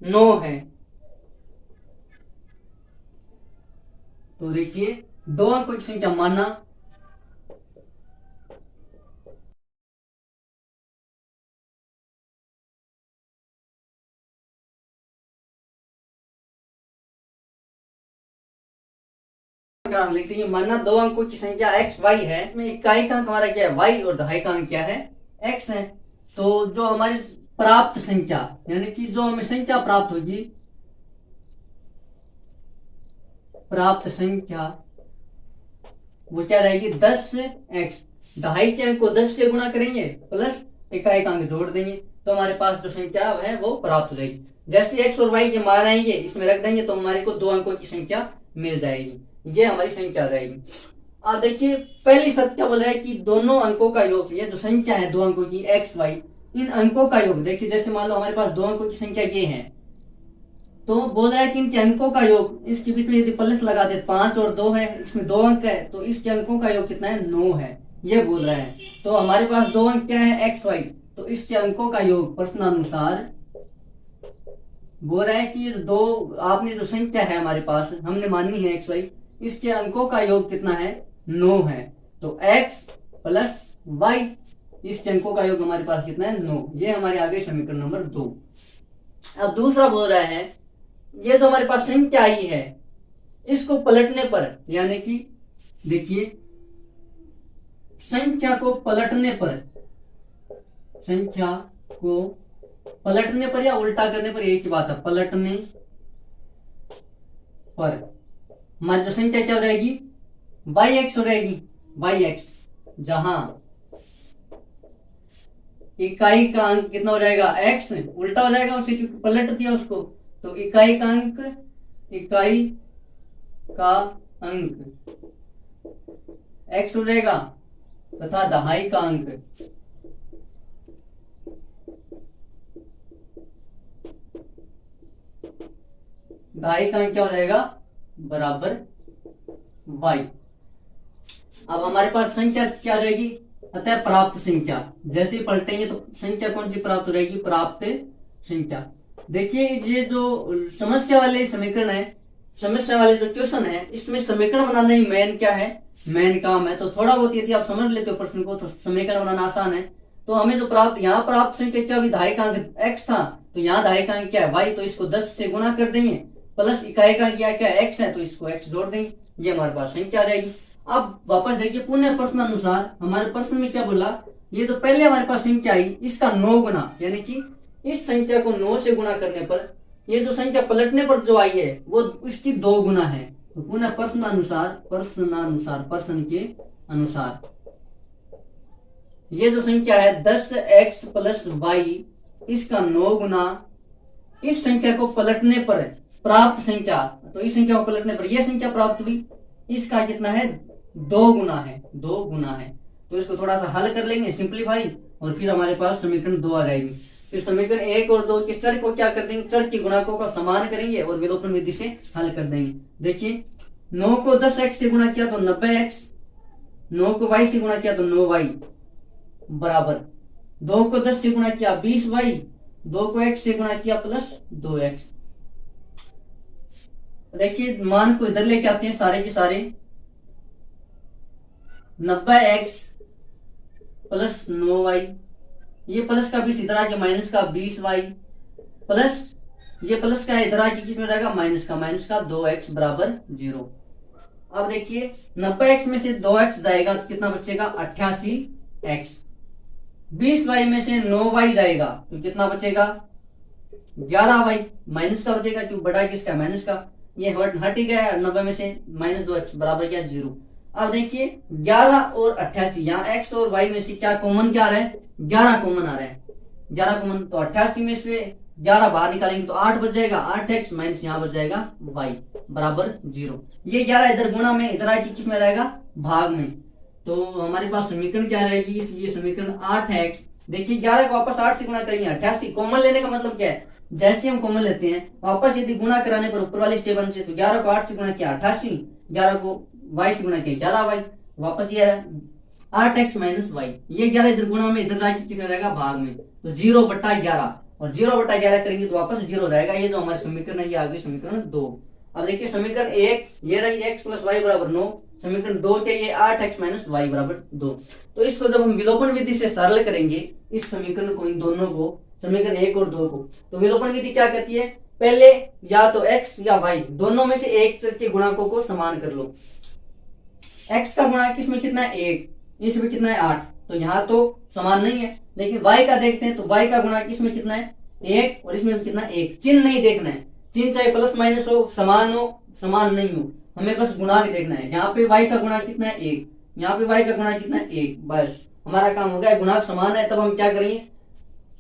9 है। तो देखिए 2 अंकों की संख्या माना लिखते हैं, माना 2 अंकों की संख्या x y है, इसमें इकाई का अंक हमारा क्या है y और दहाई का अंक क्या है x है। तो जो हमारी प्राप्त संख्या यानी कि जो हमें संख्या प्राप्त होगी, प्राप्त संख्या वो क्या रहेगी 10x, दहाई के अंक को 10 से गुणा करेंगे प्लस इकाई का अंक जोड़ देंगे तो हमारे पास जो संख्या है वो प्राप्त हो जाएगी। जैसे x और y के मान आएंगे इसमें रख देंगे तो हमारे को 2 अंकों की संख्या मिल जाएगी, ये हमारी संख्या रहेगी। अब देखिए पहली शर्त क्या बोल रहा है कि दोनों अंकों का योग, ये जो संख्या है 2 अंकों की x y, इन अंकों का योग। देखिए जैसे मान लो हमारे पास 2 अंकों की संख्या ये है तो बोल रहा है कि इनके अंकों का योग, इसके बीच में यदि प्लस लगा दे 5 और 2 है, इसमें 2 अंक है तो इसके अंकों का योग कितना है 9 है, ये बोल रहा है। तो हमारे पास 2 अंक क्या है x y, तो इसके अंकों का योग प्रश्नानुसार बोल रहा है कि 2 आपने जो संख्या है हमारे पास हमने मानी है x y, इसके अंकों का योग कितना है 9 है। तो x + y, इसके अंकों का योग हमारे पास कितना है 9, ये हमारे आगे समीकरण नंबर 2। अब दूसरा बोल रहा है ये जो हमारे पास संख्या आई है इसको पलटने पर, यानी कि देखिए संख्या को पलटने पर, संख्या को पलटने पर या उल्टा करने पर एक ही बात है, पलटने पर हमारी जो संख्या क्या हो रहेगी yx हो रहेगी, yx, जहां इकाई का अंक कितना हो जाएगा x, उल्टा हो जाएगा उसे क्योंकि पलट दिया उसको, तो इकाई का अंक, इकाई का अंक x हो जाएगा तथा दहाई का अंक क्या हो जाएगा बराबर y। अब हमारे पास संख्या क्या रहेगी, अतः प्राप्त संख्या। जैसे ही पलटेंगे तो संख्या कौन सी प्राप्त हो जाएगी, प्राप्त संख्या। देखिए ये जो समस्या वाले समीकरण है समस्या वाले जो क्वेश्चन है इसमें समीकरण बनाना ही मेन क्या है, मेन काम है। तो थोड़ा बहुत यदि आप समझ लेते हो प्रश्न को तो समीकरण बनाना आसान है। तो हमें जो प्राप्त यहाँ प्राप्त संख्या क्या हुई, दहाई एक्स था, तो यहाँ दहाई क्या है वाई, तो इसको 10 से गुणा कर देंगे, प्लस इकाई का क्या एक्स है, तो इसको एक्स जोड़ देंगे, ये हमारे पास संख्या आ जाएगी। अब वापस देखिए पुनः प्रश्न अनुसार हमारे प्रश्न में क्या बोला, ये जो पहले हमारे पास संख्या आई इसका 9 गुना, यानी कि इस संख्या को 9 से गुणा करने पर ये जो संख्या पलटने पर जो आई है वो उसकी 2 गुना है। तो पुनः प्रश्न के अनुसार ये जो संख्या है 10x प्लस वाई, इसका 9 गुना इस संख्या को पलटने पर प्राप्त संख्या, तो इस संख्या को पलटने पर यह संख्या प्राप्त हुई, इसका कितना है 2 गुना है, 2 गुना है। तो इसको थोड़ा सा हल कर लेंगे सिंप्लीफाई, और फिर हमारे पास समीकरण 2 आ जाएगी। फिर समीकरण 1 और 2 के चर को क्या कर देंगे, चर की गुणकों का समान करेंगे और विलोपन विधि से हल कर देंगे। देखिए 9 को 10x से गुणा किया तो 90x, 9 को y से गुणा किया तो 9y बराबर 2 को 10 से गुणा किया 20y, 2 को x से गुणा किया प्लस 2x। देखिए मान को इधर लेके आते हैं सारे के सारे, 90x प्लस 9y, ये प्लस का 20 इधर आ गया, माइनस का 20y प्लस ये प्लस का इधर आ गया, कितने रहेगा माइनस का 2x बराबर 0। अब देखिए 90x में से 2x जाएगा तो कितना बचेगा 88x, 20y में से 9y जाएगा तो कितना बचेगा 11y, माइनस का बचेगा क्यों बड़ा किसका माइनस का, ये हट ही गया 90 में से माइनस 2x बराबर क्या 0। अब देखिए 11 और 88, यहाँ x और y में से क्या कॉमन क्या आ रहा है, 11 कॉमन आ रहा है, 11 कॉमन, तो 88 में से 11 बाहर निकालेंगे तो 8 बच जाएगा, 8x माइनस यहाँ बच जाएगा y बराबर 0। ये 11 इधर गुणा में, इधर आके किस में रहेगा भाग में, तो हमारे पास समीकरण क्या रहेगी, इसलिए समीकरण 8x। देखिए 11 को वापस 8 से गुणा करेंगे 88, कॉमन लेने का मतलब क्या है, जैसे हम कॉमन लेते हैं वापस यदि गुणा कराने पर ऊपर वाली स्टेप से, तो 11 को 8 से गुणा किया 88, 11 को y से गुणा किया 11y, वापस ये 8x माइनस वाई, ये 11 इधर गुणा में, इधर जाके कितना रहेगा भाग में, तो 0/11, और 0/11 करेंगे तो वापस 0 रहेगा। ये जो हमारे समीकरण है ये आ गई समीकरण 2। अब देखिए समीकरण 1 ये रही x प्लस वाई बराबर 9, समीकरण 2 चाहिए 8x माइनस वाई बराबर 2। तो इसको जब हम विलोपन विधि से सरल करेंगे इस समीकरण को, इन दोनों को, समीकरण 1 और 2 को, तो विलोपन विधि क्या कहती है, पहले या तो x या y दोनों में से एक के गुणांकों को समान कर लो। x का गुणांक इसमें कितना है 1, इसमें कितना है 8, तो यहाँ तो समान नहीं है। लेकिन y का देखते हैं तो y का गुणांक इसमें कितना है 1 और इसमें भी कितना 1, चिन्ह नहीं देखना है, चिन्ह चाहे प्लस माइनस हो समान नहीं हो, हमें बस गुणांक देखना है। यहाँ पे y का गुणांक कितना है 1, यहाँ पे y का गुणांक कितना है 1, बस हमारा काम हो गया। गुणांक समान है तब हम क्या करेंगे,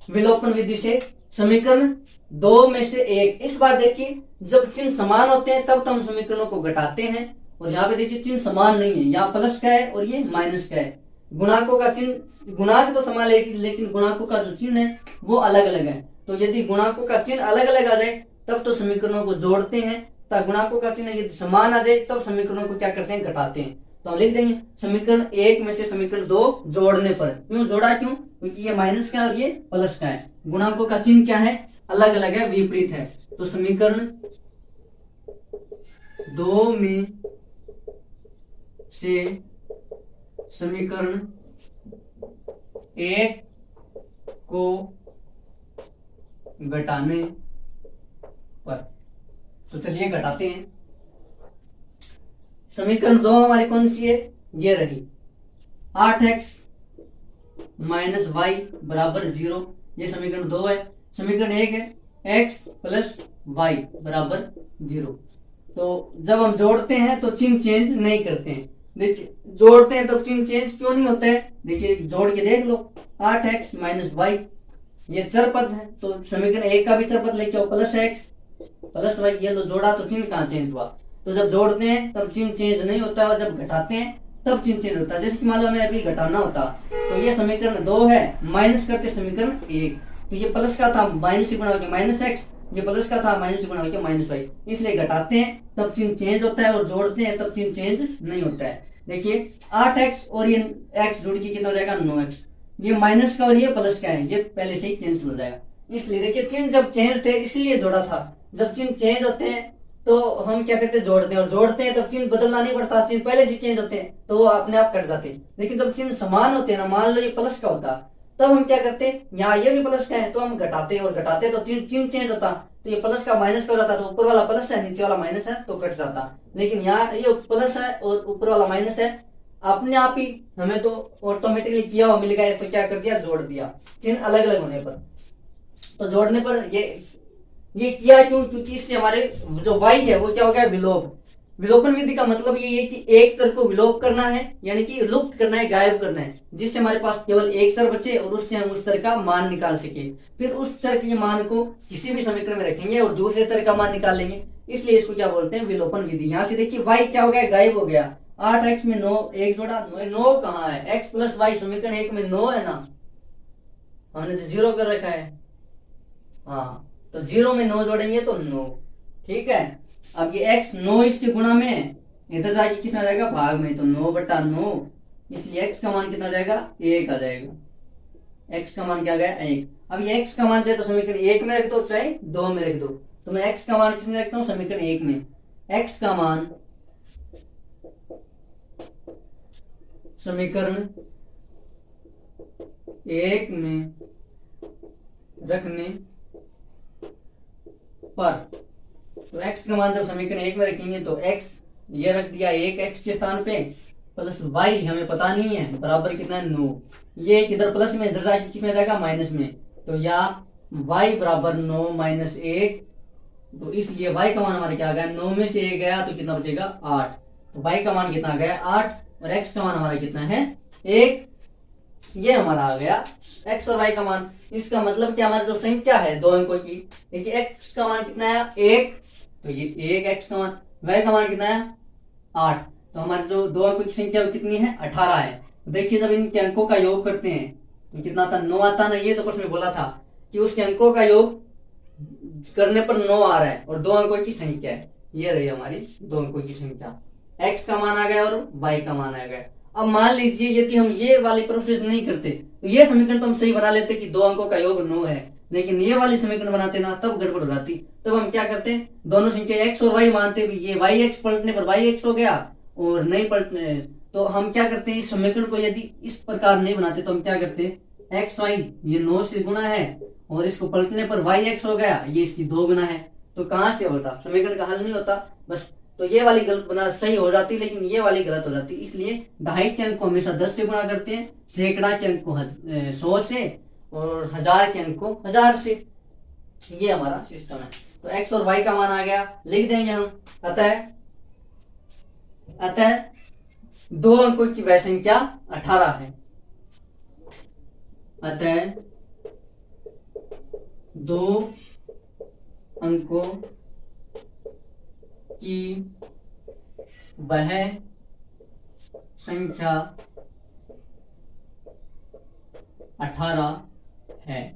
विलोपन विधि से समीकरण 2 में से 1। इस बार देखिए जब चिन्ह समान होते हैं तब तो हम समीकरणों को घटाते हैं, और यहाँ पे देखिए चिन्ह समान नहीं है, यहाँ प्लस का है और ये माइनस का है, गुणांकों का चिन्ह, गुणांक तो समान है लेकिन गुणांकों का जो चिन्ह है वो अलग अलग है। तो यदि गुणांकों का चिन्ह अलग अलग आ जाए तब तो समीकरणों को जोड़ते हैं, तब गुणांकों का चिन्ह यदि समान आ जाए तब समीकरणों को क्या करते हैं घटाते हैं। तो हम लिख देंगे समीकरण 1 में से समीकरण 2 जोड़ने पर, क्यों जोड़ा, क्यों, क्योंकि ये माइनस का है और ये प्लस का है, गुणांकों का चिन्ह क्या है अलग अलग है, विपरीत है। तो समीकरण 2 में से समीकरण 1 को घटाने पर, तो चलिए घटाते हैं। समीकरण 2 हमारी कौन सी है, ये रही 8x माइनस वाई बराबर 0, ये समीकरण 2 है। समीकरण 1 है x प्लस वाई बराबर 0। तो जब हम जोड़ते हैं तो चिन्ह चेंज नहीं करते हैं, देखिए जोड़ते हैं तो चिन्ह चेंज क्यों नहीं होता है, देखिए जोड़ के देख लो 8x माइनस वाई, ये चर पद है, तो समीकरण 1 का भी चर पद लेके आओ प्लस x प्लस वाई, ये लो जोड़ा तो चिन्ह कहाँ चेंज हुआ। तो जब जोड़ते हैं तब चिन्ह चेंज नहीं होता है, और जब घटाते हैं तब चिन्ह चेंज होता है। जैसे कि मान लो हमें अभी घटाना होता, तो ये समीकरण 2 है, माइनस करते समीकरण 1, तो ये प्लस का था माइनस से गुणा होकर माइनस x, ये प्लस का था माइनस से गुणा होकर माइनस वाई, इसलिए घटाते हैं तब चिन्ह चेंज होता है और जोड़ते हैं तब चिन्ह चेंज नहीं होता है। देखिए 8x और ये x जोड़ के कितना हो जाएगा 9x, ये माइनस का और ये प्लस का है, ये पहले से ही कैंसिल हो जाएगा। इसलिए देखिए चिन्ह जब चेंज थे इसलिए जोड़ा था, जब चिन्ह चेंज होते हैं तो हम क्या करते हैं, जोड़ते हैं, और जोड़ते हैं तब चिन्ह बदलना नहीं पड़ता, चिन्ह पहले से चेंज होते हैं तो वो अपने आप कट जाते हैं। लेकिन जब चिन्ह समान होते हैं ना, मान लो ये प्लस का होता, तब हम क्या करते हैं, यहाँ ये भी प्लस का है तो हम घटाते और घटाते तो चिन्ह चेंज होता, तो ये प्लस का माइनस का हो जाता, तो ऊपर वाला प्लस है नीचे वाला माइनस है तो कट जाता। लेकिन यहाँ ये प्लस है और ऊपर वाला माइनस है, अपने आप ही हमें तो ऑटोमेटिकली किया हुआ मिल गया, तो क्या कर दिया, जोड़ दिया चिन्ह अलग अलग होने पर। तो जोड़ने पर ये किया क्यों, क्योंकि इससे हमारे जो y है वो क्या हो गया, विलोप। विलोपन विधि का मतलब ये है कि एक चर को विलोप करना है, यानी कि लुप्त करना है, गायब करना है, जिससे हमारे पास केवल एक चर बचे और उससे हम उस चर का मान निकाल सके। फिर उस चर के मान को किसी भी समीकरण में रखेंगे और दूसरे चर का मान निकाल लेंगे, इसलिए इसको क्या बोलते हैं, विलोपन विधि। यहाँ से देखिए y क्या हो गया, गायब हो गया। 8x में 9 एक जोड़ा, 9 कहाँ है, x प्लस वाई समीकरण 1 में 9 है ना, हमने तो 0 कर रखा है। हाँ, तो 0 में 9 जोड़ेंगे तो 9, ठीक है। अब ये x 9 इसके गुणा में, इधर जाके कितना रहेगा, भाग में, तो 9/9, इसलिए x का मान कितना जाएगा, 1 आ जाएगा। x का मान क्या गया, 1। अब ये x का मान चाहे तो समीकरण 1 में रख दो चाहे 2 में रख दो, तो मैं x का मान किसमें रखता हूँ, समीकरण 1 में। x का मान समीकरण 1 में रखने पर, तो x का मान जब समीकरण 1 में रखेंगे तो x ये रख दिया 1 x के स्थान पे, प्लस y हमें पता नहीं है बराबर कितना है, 9। ये किधर प्लस में, इधर जाके किसमें रहेगा, माइनस में, तो या y बराबर 9 माइनस 1, तो इसलिए y का मान हमारा क्या आ गया, 9 में से 1 गया तो कितना बचेगा, 8। तो y का मान कितना आ गया, 8, और x का मान हमारा कितना है, 1। ये हमारा आ गया x और y का मान। इसका मतलब क्या, हमारी जो संख्या है 2 अंकों की, देखिए x का मान कितना है, 1, तो ये 1 x का मान, y का मान कितना है, 8, तो हमारी जो 2 अंकों की संख्या कितनी है, 18 है। तो देखिए जब इनके अंकों का योग करते हैं तो कितना आता, 9 आता ना, ये तो प्रश्न में बोला था कि उसके अंकों का योग करने पर 9 आ रहा है और 2 अंकों की संख्या है, ये रही हमारी 2 अंकों की संख्या, x का मान आ गया और y का मान आ गया। अब मान लीजिए यदि हम ये वाली प्रोसेस नहीं करते तो ये समीकरण तो हम सही बना लेते कि 2 अंकों का योग 9 है, लेकिन ये वाली समीकरण बनाते ना तब गड़बड़ हो जाती। तब हम क्या करते, दोनों संख्या x और y मानते, ये y x पलटने पर y x हो गया, और नहीं पलटने तो हम क्या करते हैं, इस समीकरण को यदि इस प्रकार नहीं बनाते तो हम क्या करते, एक्स वाई ये 9 से गुना है और इसको पलटने पर y x हो गया, ये इसकी 2 गुना है, तो कहां से होता, समीकरण का हल नहीं होता बस। तो ये वाली गलत बना सही हो जाती, लेकिन ये वाली गलत हो जाती, इसलिए दहाई के अंक को हमेशा 10 से गुणा करते हैं, सैकड़ा के अंक को 100 से, और 1000 के अंक को 1000 से। ये हमारा सिस्टम है। तो x और y का मान आ गया, लिख देंगे हम। अतः 2 अंकों की वह संख्या 18 है। अतः 2 अंकों की वह संख्या 18 है,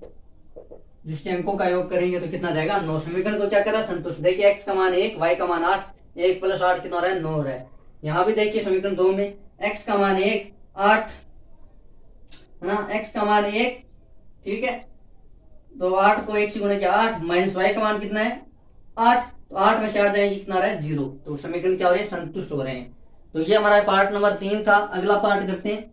जिसके अंकों का योग करेंगे तो कितना जाएगा, 9। समीकरण को क्या करा, संतुष्ट। देखिए x का मान 1, y का मान 8, 1 प्लस 8 कितना हो रहा है, 9 हो रहा है। यहाँ भी देखिए समीकरण 2 में x का मान 1, 8 है ना, x का मान 1, ठीक है, तो 8 को 1 से गुणा किया 8, माइनस y का मान कितना है 8, तो 8 में से 8 जाएंगे कितना रहा है 0, तो समीकरण क्या हो रहे हैं, संतुष्ट हो रहे हैं। तो ये हमारा पार्ट नंबर 3 था। अगला पार्ट करते हैं।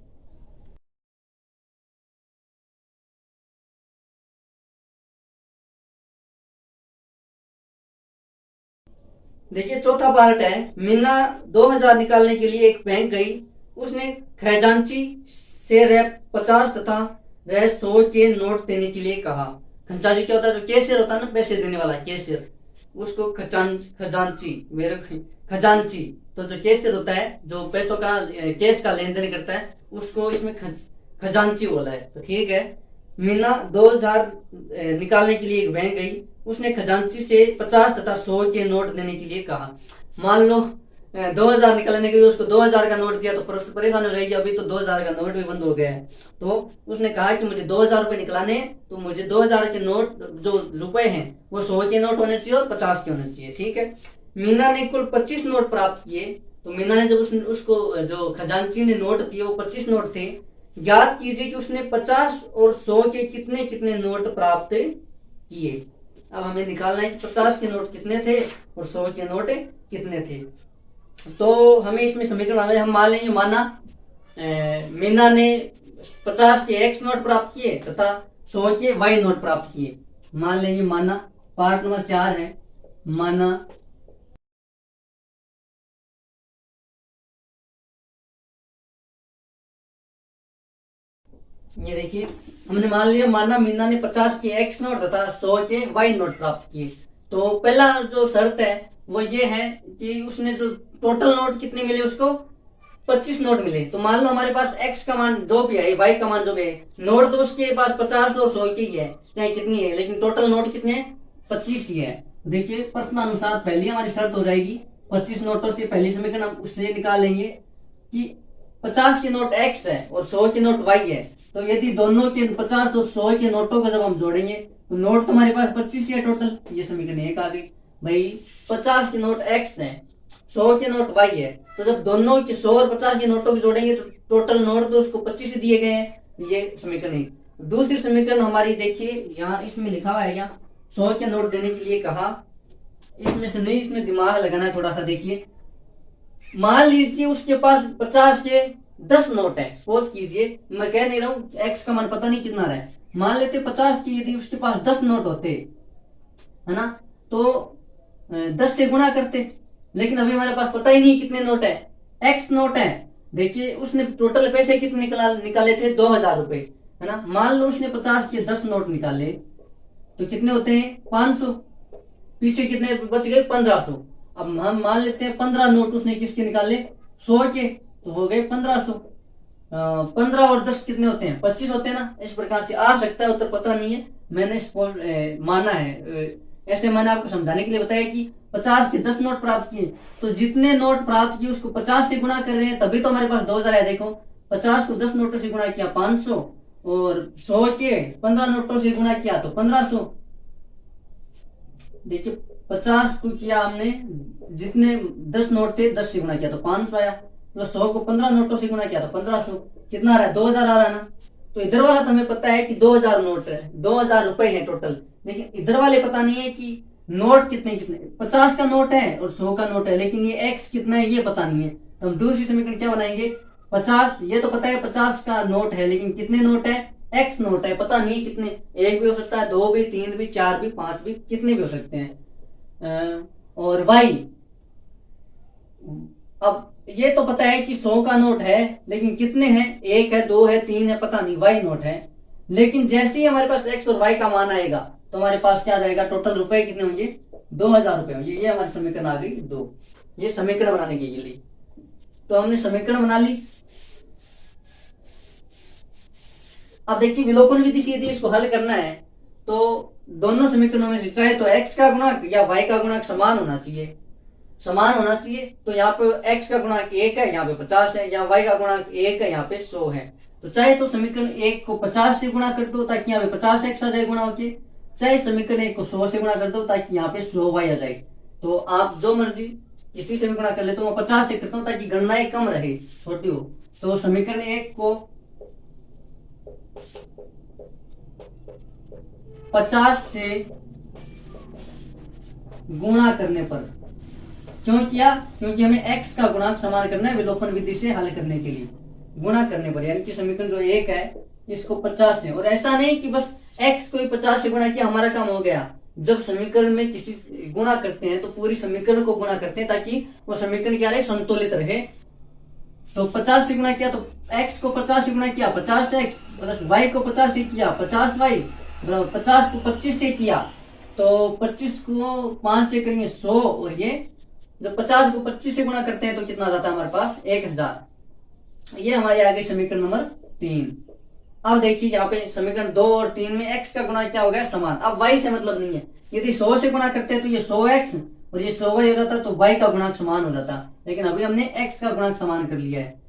देखिए चौथा पार्ट है, मीना 2000 निकालने के लिए एक बैंक गई, उसने खजांची से रह 50 तथा रह 100 के नोट देने के लिए कहा। खजांची क्या होता है, जो कैशियर होता है ना, पैसे देने वाला कैशियर, उसको खजांची, मेरे खजांची, तो जो कैशियर होता है जो पैसों का कैश का लेन देन करता है, उसको इसमें खजांची बोला है। तो ठीक है, मीना 2000 निकालने के लिए एक बैंक गई, उसने खजांची से 50 तथा 100 के नोट देने के लिए कहा। मान लो 2000 निकालने के लिए उसको 2000 का नोट दिया तो परेशान हो रहेगी, अभी तो 2000 का नोट भी बंद हो गया है। तो उसने कहा कि मुझे 2000 रुपए निकालने, तो मुझे 2000 के नोट, जो रुपए हैं वो 100 के नोट होने चाहिए और 50 के होने चाहिए। ठीक है, मीना ने कुल 25 नोट प्राप्त किए। तो मीना ने जब उसको जो खजांची ने नोट दिए वो 25 नोट थे। ज्ञात कीजिए कि उसने 50 और 100 के कितने कितने नोट प्राप्त किए। अब हमें निकालना है कि 50 के नोट कितने थे और 100 के नोट कितने थे। तो हमें इसमें समीकरण बनाना है। हम मान लेंगे माना मीना ने 50 के एक्स नोट प्राप्त किए तथा 100 के वाई नोट प्राप्त किए। मान लेंगे माना पार्ट नंबर 4 है। माना ये देखिए हमने मान लिया माना मीना ने 50 के एक्स नोट तथा 100 के वाई नोट प्राप्त किए। तो पहला जो शर्त है वो ये है कि उसने जो टोटल नोट कितने मिले उसको 25 नोट मिले। तो मान लो हमारे पास एक्स का मान जो भी है वाई का मान जो भी है नोट तो उसके पास 50 और 100 के ही है चाहे कितनी है, लेकिन टोटल नोट कितने हैं 25 ही है। देखिए प्रश्नानुसार पहली हमारी शर्त हो जाएगी 25 नोटों से पहली समीकरण हम उससे निकालेंगे कि 50 के नोट एक्स है और 100 के नोट वाई है। तो यदि दोनों के 50 और 100 के नोटों को जब हम जोड़ेंगे तो नोट तो हमारे पास 25 है टोटल। ये समीकरण एक आ गई भाई। 50 के नोट एक्स है 100 के नोट वाई है, तो जब दोनों के 100 और 50 के नोटों को जोड़ेंगे तो टोटल नोट तो उसको 25 दिए गए हैं। ये समीकरण एक। दूसरी समीकरण हमारी देखिए यहाँ इसमें लिखा हुआ है यहाँ 100 के नोट देने के लिए कहा। इसमें से नहीं, इसमें दिमाग लगाना है थोड़ा सा। देखिए मान लीजिए उसके पास 50 के 10 नोट है। सपोज कीजिए, मैं कह नहीं रहा हूँ एक्स का मान पता नहीं कितना रहा है, मान लेते 50 की यदि उसके पास 10 नोट होते है ना, तो 10 से गुणा करते। लेकिन अभी हमारे पास पता ही नहीं कितने नोट है, एक्स नोट है। देखिए उसने टोटल पैसे कितने निकाले थे 2000 रुपए है ना। मान लो उसने 50 के 10 नोट निकाले तो कितने होते हैं 500, पीछे कितने बच गए 1500। अब हम मान लेते हैं 15 नोट उसने किसके निकाले 100 के, तो हो गए 1500। 15 और 10 कितने होते हैं 25 होते हैं ना। इस प्रकार से आ सकता है, उत्तर पता नहीं है, मैंने माना है। ऐसे मैंने आपको समझाने के लिए बताया कि 50 के 10 नोट प्राप्त किए, तो जितने नोट प्राप्त किए उसको 50 से गुणा कर रहे हैं, तभी तो हमारे पास 2000 है। देखो 50 को 10 नोटों से गुणा किया 500 और 100 के 15 नोटों से गुणा किया तो 1500। देखिए 50 को किया हमने, जितने 10 नोट थे 10 से गुणा किया तो 500 आया, तो 100 को 15 नोटों से गुणा किया तो 1500, कितना आ रहा है 2000 आ रहा है ना। तो इधर वाला तो हमें पता है कि 2000 नोट है, 2000 रुपए है टोटल, लेकिन इधर वाले पता नहीं है कि नोट कितने कितने। 50 का नोट है और 100 का नोट है, लेकिन ये एक्स कितना है ये पता नहीं है। तो हम दूसरी समीकरण क्या बनाएंगे 50, ये तो पता है 50 का नोट है, लेकिन कितने नोट है एक्स नोट है, पता नहीं कितने, एक भी हो सकता है, 2 भी, 3 भी, 4 भी, 5 भी, कितने भी हो सकते हैं। और वाई, अब ये तो पता है कि 100 का नोट है, लेकिन कितने हैं 1 है, 2 है, 3 है, पता नहीं, वाई नोट है। लेकिन जैसे ही हमारे पास एक्स और वाई का मान आएगा तो हमारे पास क्या रहेगा टोटल रुपए कितने होंगे 2000 रुपए होंगे। ये हमारी समीकरण आ गई 2। ये समीकरण बनाने के लिए तो हमने समीकरण बना ली। अब देखिए विलोपन विधि से यदि इसको हल करना है तो दोनों समीकरणों में चाहे तो एक्स का गुणक या वाई का गुणक समान होना चाहिए, समान होना चाहिए। तो यहाँ पे एक्स का गुणक 1 है, यहाँ पे 50 है, या वाई का गुणक 1 है, यहाँ पे 100 है। तो चाहे तो समीकरण 1 को 50 से गुणा कर दो ताकि यहाँ पे 50 एक्स आ जाए गुणा होके, चाहे समीकरण 1 को 100 से गुणा कर दो ताकि यहाँ पे 100 वाई आ जाए। तो आप जो मर्जी किसी से भी गुणा कर ले, तो मैं 50 से करता हूँ ताकि गणनाएं कम रहे, छोटी हो। तो समीकरण 1 को 50 से गुणा करने पर, क्यों किया, क्योंकि हमें x का गुणांक समान करना है विलोपन विधि से हल करने के लिए। गुणा करने पर यानी कि समीकरण जो 1 है इसको 50 से, और ऐसा नहीं कि बस x को ही 50 से गुणा किया हमारा काम हो गया। जब समीकरण में किसी गुणा करते हैं तो पूरी समीकरण को गुणा करते हैं ताकि वो समीकरण क्या रहे संतुलित रहे। तो 50 से गुणा किया तो x को 50 से गुणा किया 50x प्लस y को 50 से किया 50y, 50 को 25 से किया तो 25 को 5 से करेंगे 100, और ये जब 50 को 25 से गुणा करते हैं तो कितना जाता है हमारे पास 1000। ये हमारी आ गई समीकरण नंबर 3। अब देखिए यहाँ पे समीकरण 2 और 3 में x का गुणा क्या हो गया समान। अब y से मतलब नहीं है, यदि 100 से गुणा करते हैं तो ये 100x और ये 100y हो जाता तो y का गुणांक समान हो जाता, लेकिन अभी हमने x का गुणांक समान कर लिया है।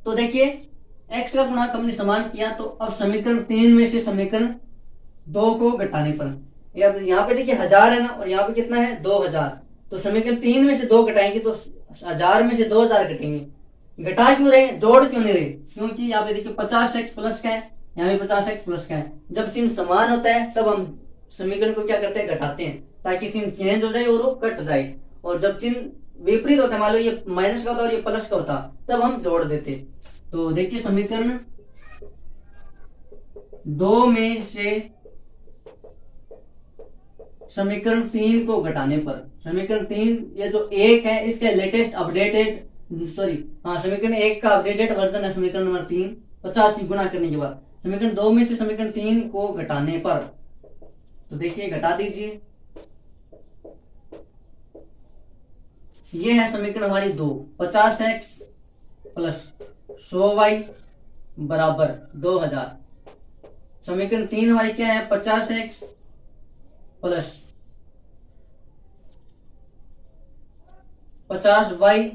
तो देखिए x का गुणांक हमने समान किया, तो अब समीकरण 3 में से समीकरण 2 को घटाने पर, यहाँ पे देखिए 1000 है ना, और यहाँ पे कितना है 2000, तो समीकरण 3 में से 2 घटाएंगे तो 1000 में से 2000 घटेंगे। घटा क्यों रहे, जोड़ क्यों नहीं रहे, क्योंकि यहाँ पे देखिए 50x प्लस का है, यहाँ पे 50x प्लस का है। जब चिन्ह समान होता है तब हम समीकरण को क्या करते हैं, घटाते हैं, ताकि चिन्ह चेंज हो जाए और वो कट जाए। और जब चिन्ह विपरीत होता है, मान लो ये माइनस का होता और ये प्लस का होता, तब हम जोड़ देते। तो देखिए समीकरण 2 में से समीकरण 3 को घटाने पर, समीकरण 3 ये जो 1 है इसका लेटेस्ट अपडेटेड, सॉरी हाँ, समीकरण 1 का अपडेटेड वर्जन है समीकरण नंबर 3, 50 से गुणा करने के बाद समीकरण 2 में से समीकरण 3 को घटाने पर, तो देखिए घटा दीजिए, ये है समीकरण हमारी 2, 50x प्लस 100y बराबर 2000। समीकरण 3 हमारी क्या है, 50x प्लस 50y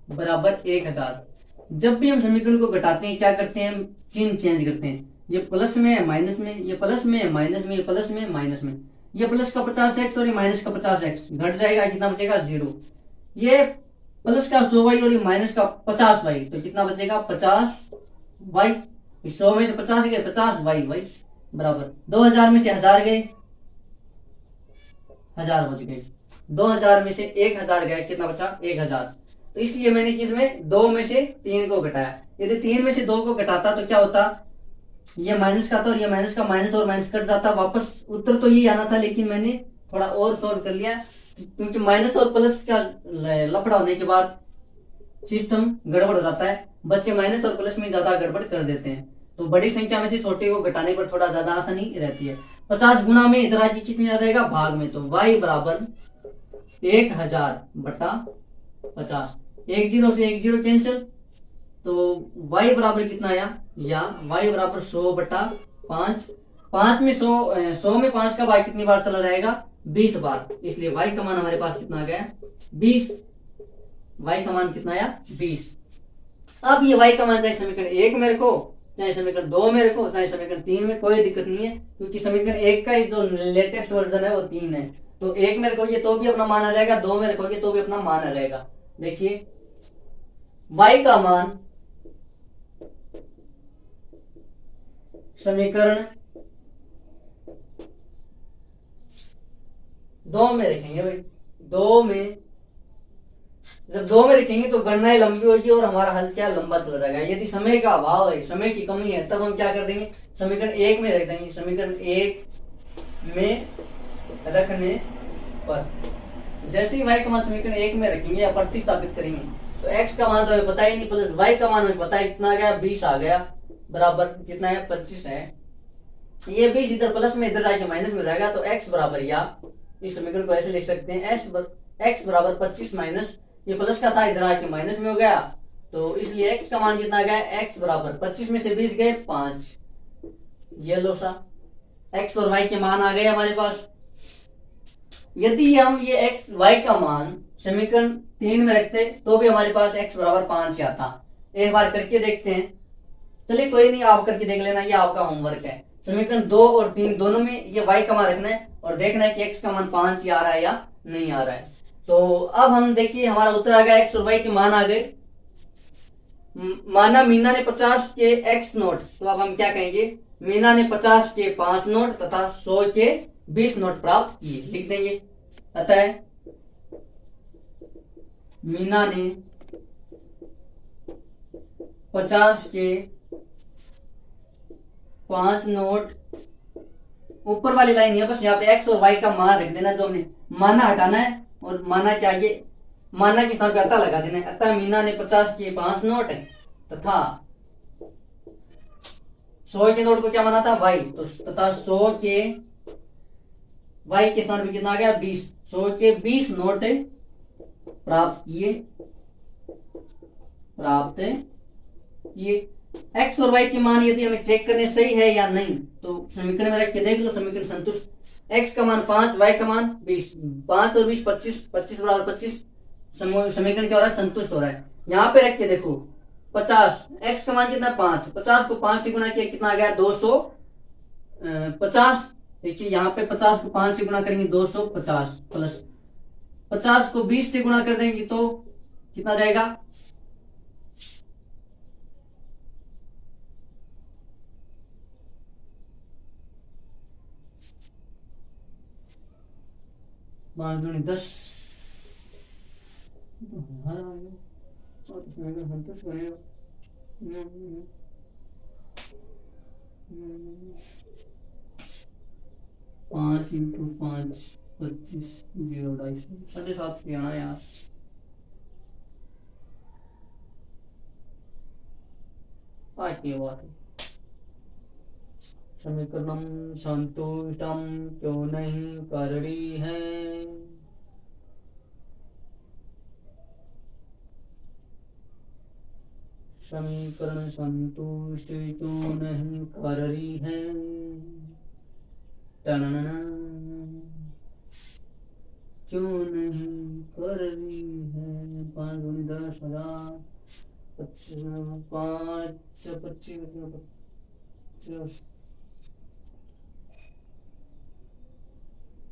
बराबर 1000। जब भी हम समीकरण को घटाते हैं क्या करते हैं, हम चिन्ह चेंज करते हैं, ये प्लस में है माइनस में, ये प्लस में है माइनस में, ये प्लस में माइनस में, ये प्लस का 50x और ये माइनस का 50x घट जाएगा, कितना बचेगा 0। ये प्लस का 100y और ये माइनस का 50y, तो कितना बचेगा 50y। 100 में से 50 गए, 50y बराबर 2000 में से 1000 गए, 1000 बच गए, 2000 में से 1000 गया, कितना बचा 1000। तो इसलिए मैंने किसमें 2 में से 3 को घटाया। यदि 3 में से 2 को घटाता तो क्या होता, ये माइनस का था और ये माइनस का, माइनस और माइनस कट जाता, वापस उत्तर तो यही आना था, लेकिन मैंने थोड़ा और सॉल्व कर लिया, क्योंकि माइनस और प्लस का लफड़ा होने के बाद सिस्टम गड़बड़ हो जाता है, बच्चे माइनस और प्लस में ज्यादा गड़बड़ कर देते हैं। तो बड़ी संख्या में से छोटे को घटाने पर थोड़ा ज्यादा आसानी रहती है। 50 गुना में इधर आगे कितनी आ जाएगा, भाग में, तो y बराबर 1000 बटा 50, 1 0 से 1 0 कैंसिल, तो y बराबर कितना आया, या y बराबर 100 बटा 5, 5 में 100 में 5 का y कितनी बार चला जाएगा, 20 बार, इसलिए y का मान हमारे पास कितना आ गया 20, y का मान कितना आया 20। अब ये y का मान चाहे समीकरण 1 में रखो, चाहे समीकरण 2 में रखो, चाहे समीकरण 3 में, कोई दिक्कत नहीं है, क्योंकि समीकरण 1 का जो लेटेस्ट वर्जन है वो 3 है। तो 1 में रखोगे तो भी अपना मान आ जाएगा, 2 में रखोगे तो भी अपना मान आ जाएगा। देखिए y का मान समीकरण 2 में रखेंगे भाई, 2 में, जब 2 में रखेंगे तो गणनाएं लंबी होगी और हमारा हल क्या लंबा चला जाएगा। यदि समय का अभाव है, समय की कमी है, तब हम क्या कर देंगे, समीकरण 1 में रख देंगे। समीकरण 1 में रखने पर जैसे ही y का मान समीकरण 1 में रखेंगे या प्रतिस्थापित करेंगे, तो x का मान तो हमें पता ही नहीं, प्लस y का मान हमें पता है कितना आ गया, 20 आ गया, बराबर कितना है 25 है। ये 20 इधर प्लस में इधर जाके माइनस में रहेगा, तो x बराबर, या इस समीकरण को ऐसे लिख सकते हैं, x बराबर 25 माइनस, ये प्लस का था इधर आके माइनस में हो गया, तो इसलिए x का मान कितना आ गया, x बराबर 25 में से 20 गए 5, ये लो सा x और y के मान आ गए हमारे पास। यदि हम ये x y का मान समीकरण 3 में रखते तो भी हमारे पास x बराबर 5 आता। एक बार करके देखते हैं, चलिए कोई नहीं, आप करके देख लेना, ये आपका होमवर्क है। समीकरण 2 और 3 दोनों में ये y का मान रखना है और देखना है कि x का मान 5 आ रहा है या नहीं आ रहा है। तो अब हम देखिए हमारा उत्तर आ गया, x और y के मान आ गए। माना मीना ने 50 के x नोट, तो अब हम क्या कहेंगे, मीना ने 50 के 5 नोट तथा 100 के 20 नोट प्राप्त किए, लिख देंगे। अतः मीना ने 50 के 5 नोट, ऊपर वाली लाइन है, बस यहाँ पे x और y का मान रख देना, जो हमने माना हटाना है और माना क्या, ये माना के स्थान पे अता लगा देना है। अतः मीना ने 50 के 5 नोट तथा 100 के नोट को क्या माना था y, तो तथा 100 के y के स्थान पे कितना आ गया 20, 100 के 20 नोट प्राप्त किए, x और y के मान यदि हमें चेक करने सही है या नहीं, तो समीकरण में रख के देख लो, समीकरण संतुष्ट, x का मान 5, y का मान 20, 5 और 20 25, 25 बराबर 25, समीकरण क्या हो रहा है, संतुष्ट हो रहा है। यहाँ पे रख के देखो 50, x का मान कितना 5, 50 को 5 से गुणा किया कितना आ गया 250। देखिए यहाँ पे 50 को 5 से गुणा करेंगे 250, प्लस 50 को 20 से गुणा कर देंगे तो कितना जाएगा, 5 दूनी 10 हर आ गया और इसमें संतुष्ट करेगा 5 इंटू 5 25 0 250 7.5 आना यार। की बात है समीकरण संतुष्टम क्यों नहीं कर रही है। समीकरण संतुष्ट क्यों नहीं कर रही है। क्यों नहीं कर रही है। 5 दूनी 10 हजार 5 25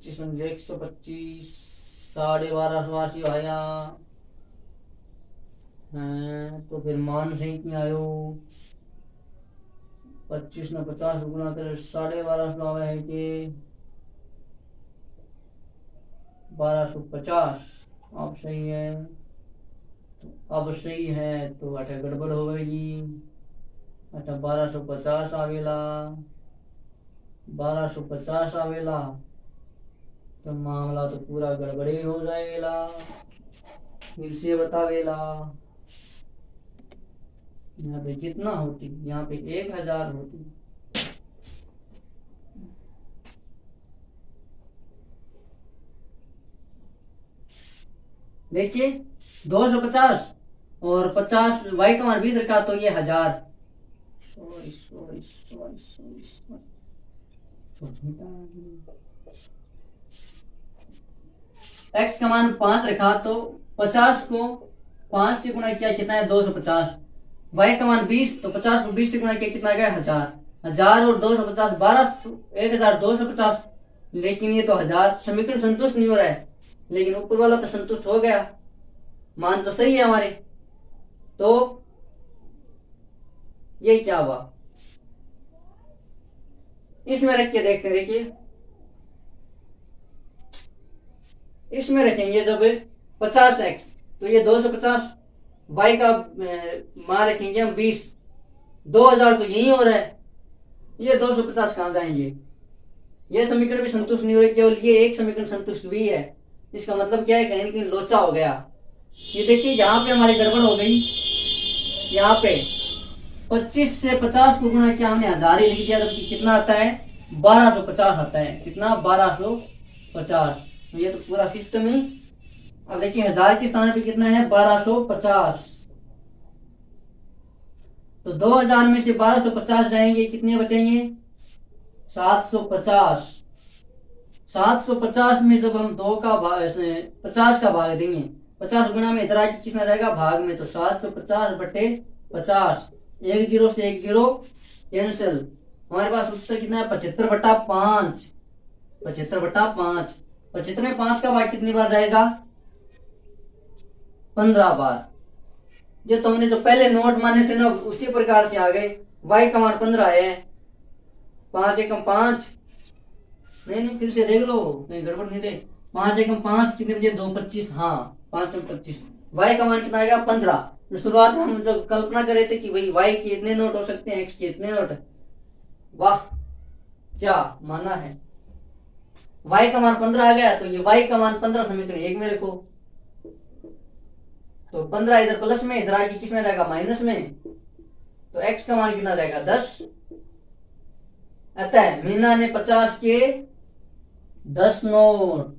125 1250 आया है। तो फिर मान सही नहीं आयो 25 ने 50 गुना कर 1250 आया है कि 1250 अब सही है। अब सही है तो अटे गड़बड़ हो गई। अटे 1250 आवेला 1250 आवेला तो मामला तो पूरा गड़बड़ी हो जाएगा। फिर से बतावेला यहाँ पे कितना होती, यहाँ पे 1000 होती। देखिए 250 और 50 वाई का मान 20 रखा तो ये 1000। सॉरी एक्स का मान 5 रखा तो 50 को 5 से गुणा किया कितना है 250। वाई का मान 20 तो 50 को 20 से गुणा किया कितना गया 1000। 1000 और 250 1250। लेकिन ये तो 1000 समीकरण संतुष्ट नहीं हो रहा है। लेकिन ऊपर वाला तो संतुष्ट हो गया, मान तो सही है हमारे। तो ये क्या हुआ इसमें रख के देखते हैं। देखिए इसमें रखेंगे जब 50x तो ये 250 y का मान रखेंगे हम 20 2000 तो यही हो रहा है। ये 250 कहां जाएंगे। ये समीकरण भी संतुष्ट नहीं हो रही, केवल ये एक समीकरण संतुष्ट भी है। इसका मतलब क्या है कहीं ना कहीं लोचा हो गया। ये देखिए यहाँ पे हमारी गड़बड़ हो गई। यहाँ पे 25 से 50 को गुणा किया हमने 1000 ही लिख दिया जबकि कितना आता है 1250 आता है। कितना 1250। तो ये तो पूरा सिस्टम ही। अब देखिए 1000 के स्थान पे कितना है 1250। तो 2000 में से 1250 जाएंगे कितने बचेंगे 750। 750 में जब हम 2 का भाग 50 का भाग देंगे 50 गुना में इधर आके कितना रहेगा भाग में। तो 750 बटे 50 एक 0 से 1 0 कैंसिल। हमारे पास उत्तर कितना है 75 बटा 5। 75 बटा 5। 75 में 5 का भाग कितनी बार रहेगा 15 बार। ये तो हमने जो पहले नोट माने थे ना उसी प्रकार से आ गए। y का मान 15 है 5 एकम 5 नहीं फिर से देख लो नहीं गड़बड़ नहीं थे। 5 एकम 5 कितने बचे 2 25 हाँ 5 25 y का मान कितना आएगा 15। तो शुरुआत में हम जब कल्पना कर रहे थे कि भाई y के इतने नोट हो सकते हैं x के इतने नोट। वाह क्या माना है। y का मान 15 आ गया तो ये y का मान 15 समीकरण 1 में रखो। तो 15 इधर प्लस में इधर आके किसमें रहेगा माइनस में। तो x का मान कितना रहेगा 10। अतः मीना ने 50 के 10 नोट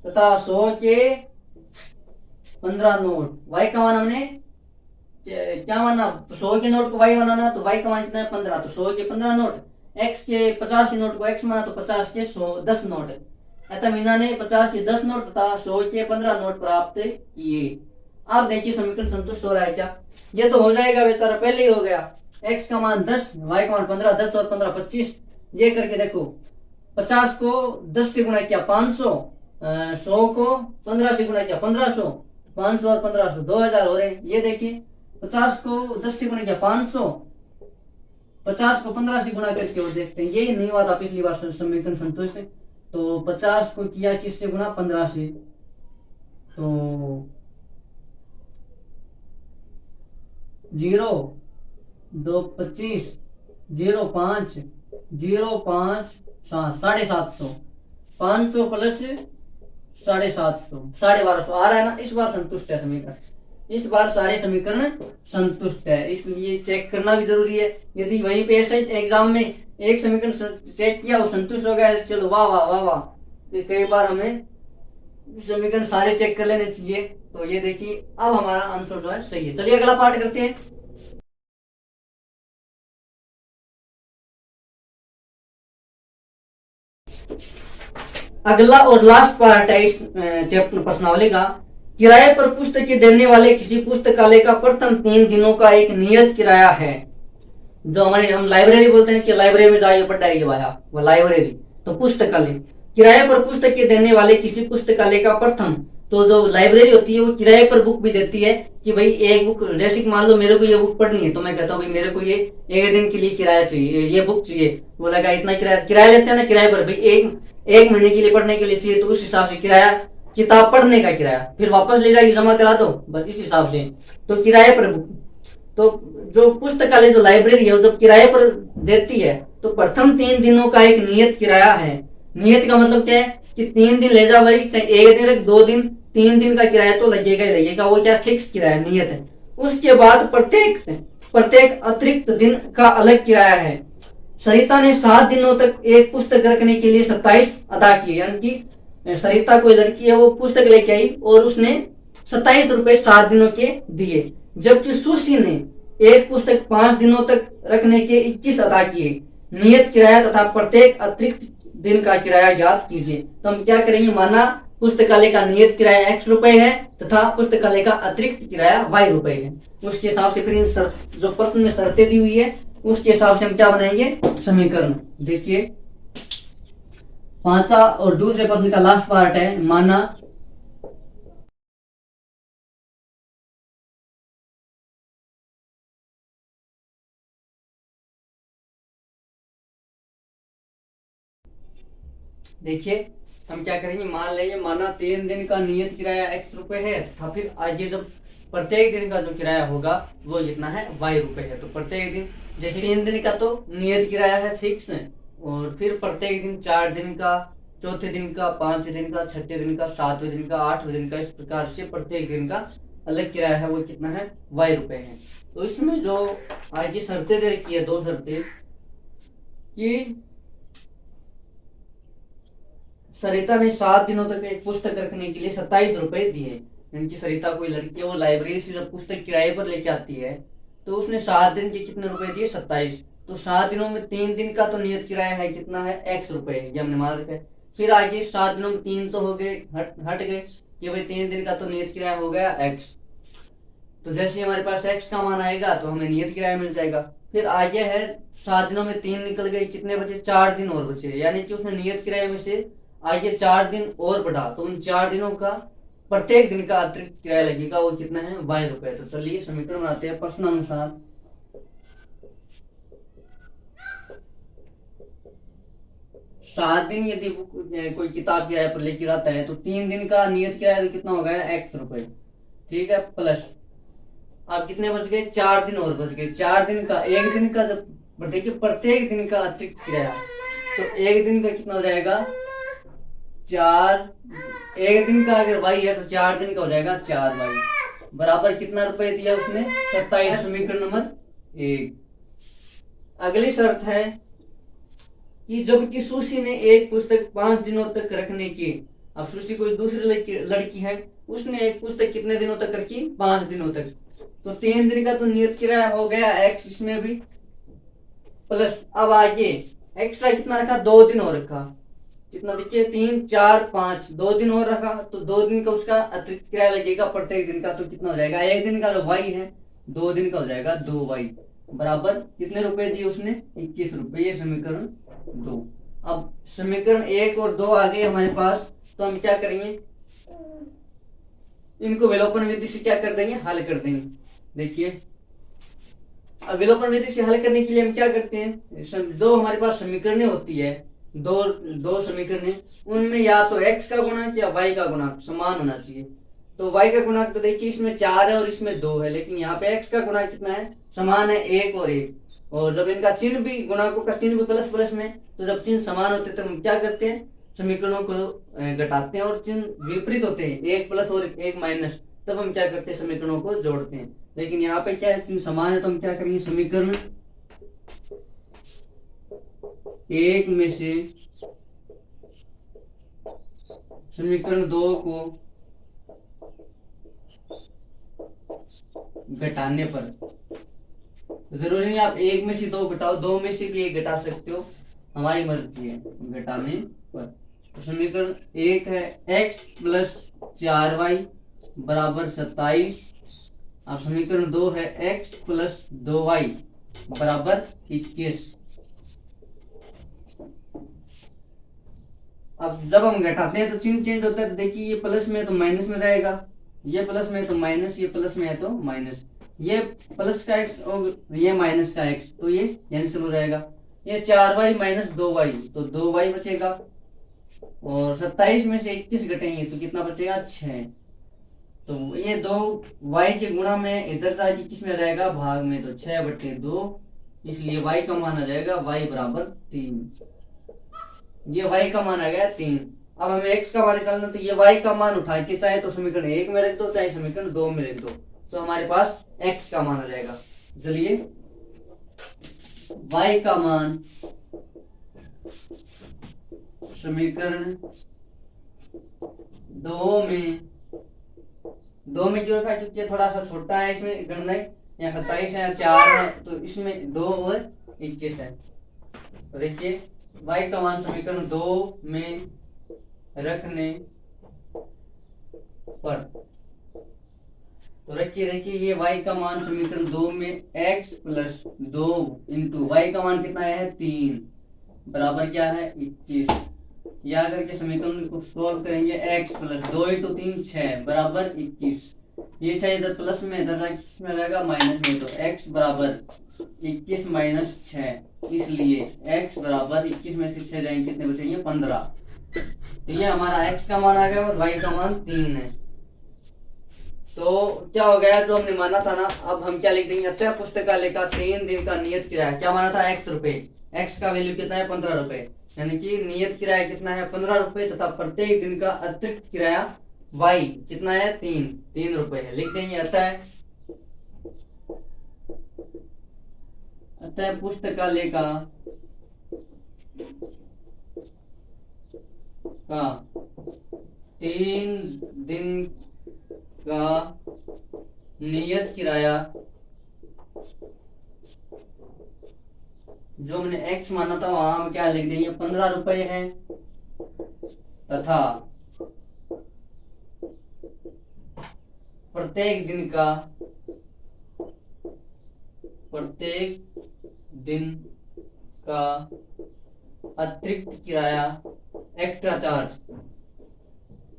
तथा 100 के 15 नोट। y का मान हमने क्या माना 100 के नोट को y बनाना तो y का मान कितना है 15। तो 100 के 15 नोट x के 50 के नोट को x माना तो 50 के 10 नोट। अतः मीना ने 50 के 10 नोट तथा 100 के 15 नोट प्राप्त किए। आप देखिए समीकरण संतुष्ट हो रहा है क्या। ये तो हो जाएगा बेचारा पहले ही हो गया। x का मान 10 y का मान 15 10 और 15 25। ये करके देखो 50 को 10 से गुणा किया 500 100 को 15 से गुणा किया 1500 500 और 1500 2000 हो रहे हैं। ये देखिए 50 को 10 से गुणा किया 500 50 को 15 से गुणा करके और देखते हैं। यही नहीं हुआ था पिछली बार समीकरण संतुष्ट। तो 50 को किया किससे गुणा, 15 से, तो 0 2 25 0 5 0 5 7 750, 500 प्लस 750, 1250 आ रहा है ना। इस बार संतुष्ट है समीकरण, इस बार सारे समीकरण संतुष्ट है, इसलिए चेक करना भी जरूरी है। यदि वहीं पे ऐसे एग्जाम में एक समीकरण चेक किया वो संतुष्ट हो गया, चलो वाह वाह वाह वाह, तो कई बार हमें समीकरण सारे चेक कर लेने चाहिए। तो ये देखिए अब हमारा आंसर जो है सही है। चलिए अगला पार्ट करते हैं। अगला और लास्ट पार्ट है इस चैप्टर प्रश्नावली का। किराए पर पुस्तकें देने वाले किसी पुस्तकालय का प्रथम 3 दिनों का एक नियत किराया है। जो हमारे हम लाइब्रेरी बोलते हैं कि लाइब्रेरी में जाइए पढ़ाइए भाया, वो लाइब्रेरी, तो पुस्तकालय। किराए पर पुस्तकें देने वाले किसी पुस्तकालय का प्रथम, तो जो लाइब्रेरी होती है वो किराए पर बुक भी देती है कि भाई एक बुक, जैसे कि मान लो मेरे को ये बुक पढ़नी है तो मैं कहता हूँ भाई मेरे को ये एक दिन के लिए किराया चाहिए, ये बुक चाहिए, वो लगा इतना किराया, किराया लेते हैं ना किराए पर, भाई एक महीने के लिए पढ़ने के लिए चाहिए तो उस हिसाब से किराया, किताब पढ़ने का किराया, फिर वापस ले जाके जमा करा दो बस इस हिसाब से, तो किराए पर बुक। तो जो पुस्तकालय जो लाइब्रेरी है वो जब किराए पर देती है तो प्रथम 3 दिनों का एक नियत किराया है। नियत का मतलब क्या है कि 3 दिन ले जा भाई, चाहे एक दिन रख, 2 दिन, 3 दिन का किराया तो लगेगा ही लगेगा, वो क्या फिक्स किराया नियत है। उसके बाद प्रत्येक अतिरिक्त दिन का अलग किराया है। सरिता ने 7 दिनों तक एक पुस्तक रखने के लिए 27 अदा किए, यानी कि सरिता कोई लड़की है वो पुस्तक लेके आई और उसने 27 रुपए 7 दिनों के दिए, जबकि सुशी ने एक पुस्तक 5 दिनों तक रखने के 21 अदा किए। नियत किराया तथा प्रत्येक अतिरिक्त दिन का किराया ज्ञात कीजिए। तो हम क्या करेंगे, माना पुस्तकालय का नियत किराया x रुपए है तथा पुस्तकालय का अतिरिक्त किराया y रुपए है, उसके हिसाब से फिर जो प्रश्न में शर्तें दी हुई है उसके हिसाब से हम क्या बनाएंगे, समीकरण। देखिए पांचवा और दूसरे प्रश्न का लास्ट पार्ट है, माना देखिए हम क्या करेंगे, मान लेंगे माना 3 दिन का नियत किराया x रुपए है था, फिर आगे जब प्रत्येक दिन का जो किराया होगा वो कितना है, y रुपए है। तो प्रत्येक दिन, जैसे 3 दिन का तो नियत किराया है फिक्स है, और फिर प्रत्येक दिन 4 दिन का, चौथे दिन का, 5वें दिन का, 6ठे दिन का, 7वें दिन का, 8वें दिन का, इस प्रकार से प्रत्येक दिन का अलग किराया है वो कितना है, y रुपए है। तो इसमें जो आगे शर्तें दे रखी है, 2 शर्तें कि सरिता ने 7 दिनों तक एक पुस्तक रखने के लिए 27 रुपए दिए, यानी सरिता कोई लड़की है वो लाइब्रेरी से जब पुस्तक किराए पर लेके आती है तो उसने 7 दिन के कितने रुपए दिए, 27। तो 7 दिनों में 3 दिन का तो नियत किराया है कितना है, x रुपए है, ये हमने मान रखा है। फिर आगे 7 दिनों में 3 तो हो गए, हट गए कि भाई 3 दिन का तो नियत किराया हो गया x। तो जैसे हमारे पास x का मान आएगा तो हमें नियत किराया मिल जाएगा। फिर आगे है 7 दिनों में 3 निकल गए, कितने बचे, 4 दिन और बचे, यानी कि उसने नियत किराए में से आगे 4 दिन और बढ़ा, तो उन 4 दिनों का प्रत्येक दिन का अतिरिक्त किराया लगेगा, वो कितना है, y रुपए। तो चलिए समीकरण बनाते हैं प्रश्नानुसार। सात दिन यदि कोई किताब किराए पर लेकर आता है तो 3 दिन का नियत किराया तो कितना होगा, x रुपए, ठीक है, प्लस अब कितने बच गए, 4 दिन और बच गए। 4 दिन का, एक दिन का जब देखिए प्रत्येक दिन का अतिरिक्त किराया, तो एक दिन का कितना हो जाएगा, 4, एक दिन का अगर y है तो 4 दिन का हो जाएगा 4y, बराबर कितना रुपए दिया उसने, 27। समीकरण नंबर 1। अगली शर्त है कि जबकि सुशी ने एक पुस्तक 5 दिनों तक रखने की, अब सुशी कोई दूसरी लड़की है, उसने एक पुस्तक कितने दिनों तक रखी, 5 दिनों तक, तो 3 दिन का तो नियत किराया हो गया x, इसमें भी प्लस अब आगे एक्स्ट्रा कितना रखा, 2 दिन और रखा, कितना देखिए 3 4 5, 2 दिन और रखा, तो 2 दिन का उसका अतिरिक्त किराया लगेगा प्रत्येक दिन का, तो कितना हो जाएगा, एक दिन का जो y है 2 दिन का हो जाएगा 2y, बराबर कितने रुपए दिए उसने, 21 रुपए। ये समीकरण 2। अब समीकरण 1 और 2 आ गए हमारे पास, तो हम क्या करेंगे, इनको विलोपन विधि से क्या कर देंगे, हल कर देंगे। देखिए अब विलोपन विधि से हल करने के लिए हम क्या करते हैं, जो हमारे पास समीकरण होती है दो दो समीकरण है, उनमें या तो x का गुणांक या y का गुणांक समान होना चाहिए। तो y का गुणांक तो देखिए इसमें 4 है और इसमें 2 है, लेकिन यहाँ पे x का गुणांक कितना है, समान है 1 और 1। और जब इनका चिन्ह भी, गुणांकों का चिन्ह भी प्लस प्लस में, तो जब चिन्ह समान होते हैं तो हम क्या करते हैं, समीकरणों को घटाते हैं, और चिन्ह विपरीत होते हैं, 1 प्लस और 1 माइनस, तब हम क्या करते हैं, समीकरणों को जोड़ते हैं। लेकिन यहाँ पे क्या है, चिन्ह समान है, तो हम क्या करेंगे, समीकरण 1 में से समीकरण 2 को घटाने पर, जरूरी नहीं आप 1 में से 2 घटाओ, 2 में से भी 1 घटा सकते हो, हमारी मर्जी है घटाने पर। तो समीकरण 1 है x प्लस 4y बराबर 27, और समीकरण 2 है x प्लस 2y बराबर 21। अब जब हम घटाते हैं तो चिन्ह चेंज होता है, तो देखिए ये प्लस में है तो माइनस में रहेगा, ये प्लस में है तो माइनस, ये प्लस में है तो माइनस, ये प्लस का x और ये माइनस का x, तो ये कैंसिल हो रहेगा। ये 4y माइनस 2y, तो 2y बचेगा, और 27 में से 21 घटेंगे तो कितना बचेगा, 6। तो ये 2y के गुणा में इधर जाके किस में रहेगा, भाग में, तो 6/2, इसलिए y का मान आ जाएगा y बराबर 3। ये y का मान आ गया 3। अब हमें x का मान निकालना, तो ये y का मान उठा के चाहे तो समीकरण 1 में रख दो, चाहे समीकरण 2 में रख दो, तो हमारे पास x का मान आ जाएगा। चलिए y का मान समीकरण 2 में क्यों रखा, क्योंकि थोड़ा सा छोटा है, इसमें गणना यहाँ 27 है, 4 है, तो इसमें 2 और 21 है। तो देखिए y का मान समीकरण 2 में रखने पर, तो रखिए, देखिए ये y का मान समीकरण 2 में x प्लस 2 इंटू y का मान कितना है, 3 बराबर क्या है, 21। या करके समीकरण को सॉल्व करेंगे, x प्लस 2 इंटू 3 6 बराबर 21। ये शायद इधर प्लस में, इधर में रहेगा माइनस में, तो x बराबर 21 माइनस 6, इसलिए x बराबर 21 में से 6 जाएंगे, कितने बचेंगे, 15। तो ये हमारा x का मान आ गया और y का मान 3 है। तो क्या हो गया, जो हमने माना था ना, अब हम क्या लिख देंगे, अतः पुस्तकालय का 3 दिन का नियत किराया, क्या माना था, x रुपए, x का वैल्यू कितना है, 15 रुपए, यानी कि नियत किराया कितना है, 15 रुपए, तथा प्रत्येक दिन का अतिरिक्त किराया y कितना है, 3 रुपए है। लिख देंगे अतः पुस्तकालय का 3 दिन का नियत किराया, जो हमने x माना था वहां हम क्या लिख देंगे, 15 रुपए है, तथा प्रत्येक दिन का अतिरिक्त किराया, एक्स्ट्रा चार्ज,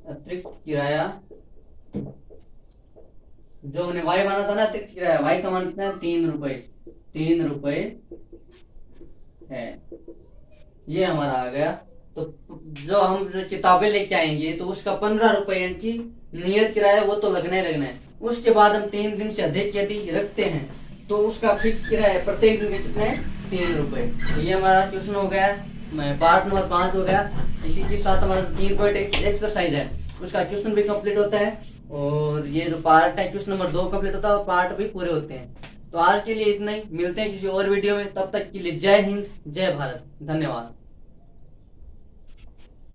अतिरिक्त किराया, जो हमने y माना था ना, अतिरिक्त किराया, y का मान कितना है, 3 रुपए है। ये हमारा आ गया। तो जो हम जो किताबें लेके आएंगे तो उसका 15 रुपए यानी नियत किराया वो तो लगना ही लगना है। उसके बाद हम 3 दिन से अधिक यदि रखते हैं तो उसका फिक्स किराया प्रत्येक दिन में कितना है, 3 रुपए। तो ये हमारा क्वेश्चन हो गया, पार्ट नंबर 5 हो गया। इसी के साथ हमारा 3 एक्सरसाइज है उसका क्वेश्चन भी कंप्लीट होता है, और ये जो पार्ट है क्वेश्चन नंबर 2 कंप्लीट होता है और पार्ट भी पूरे होते हैं। तो आज के लिए इतना ही, मिलते हैं किसी और वीडियो में, तब तक के लिए जय हिंद जय भारत, धन्यवाद।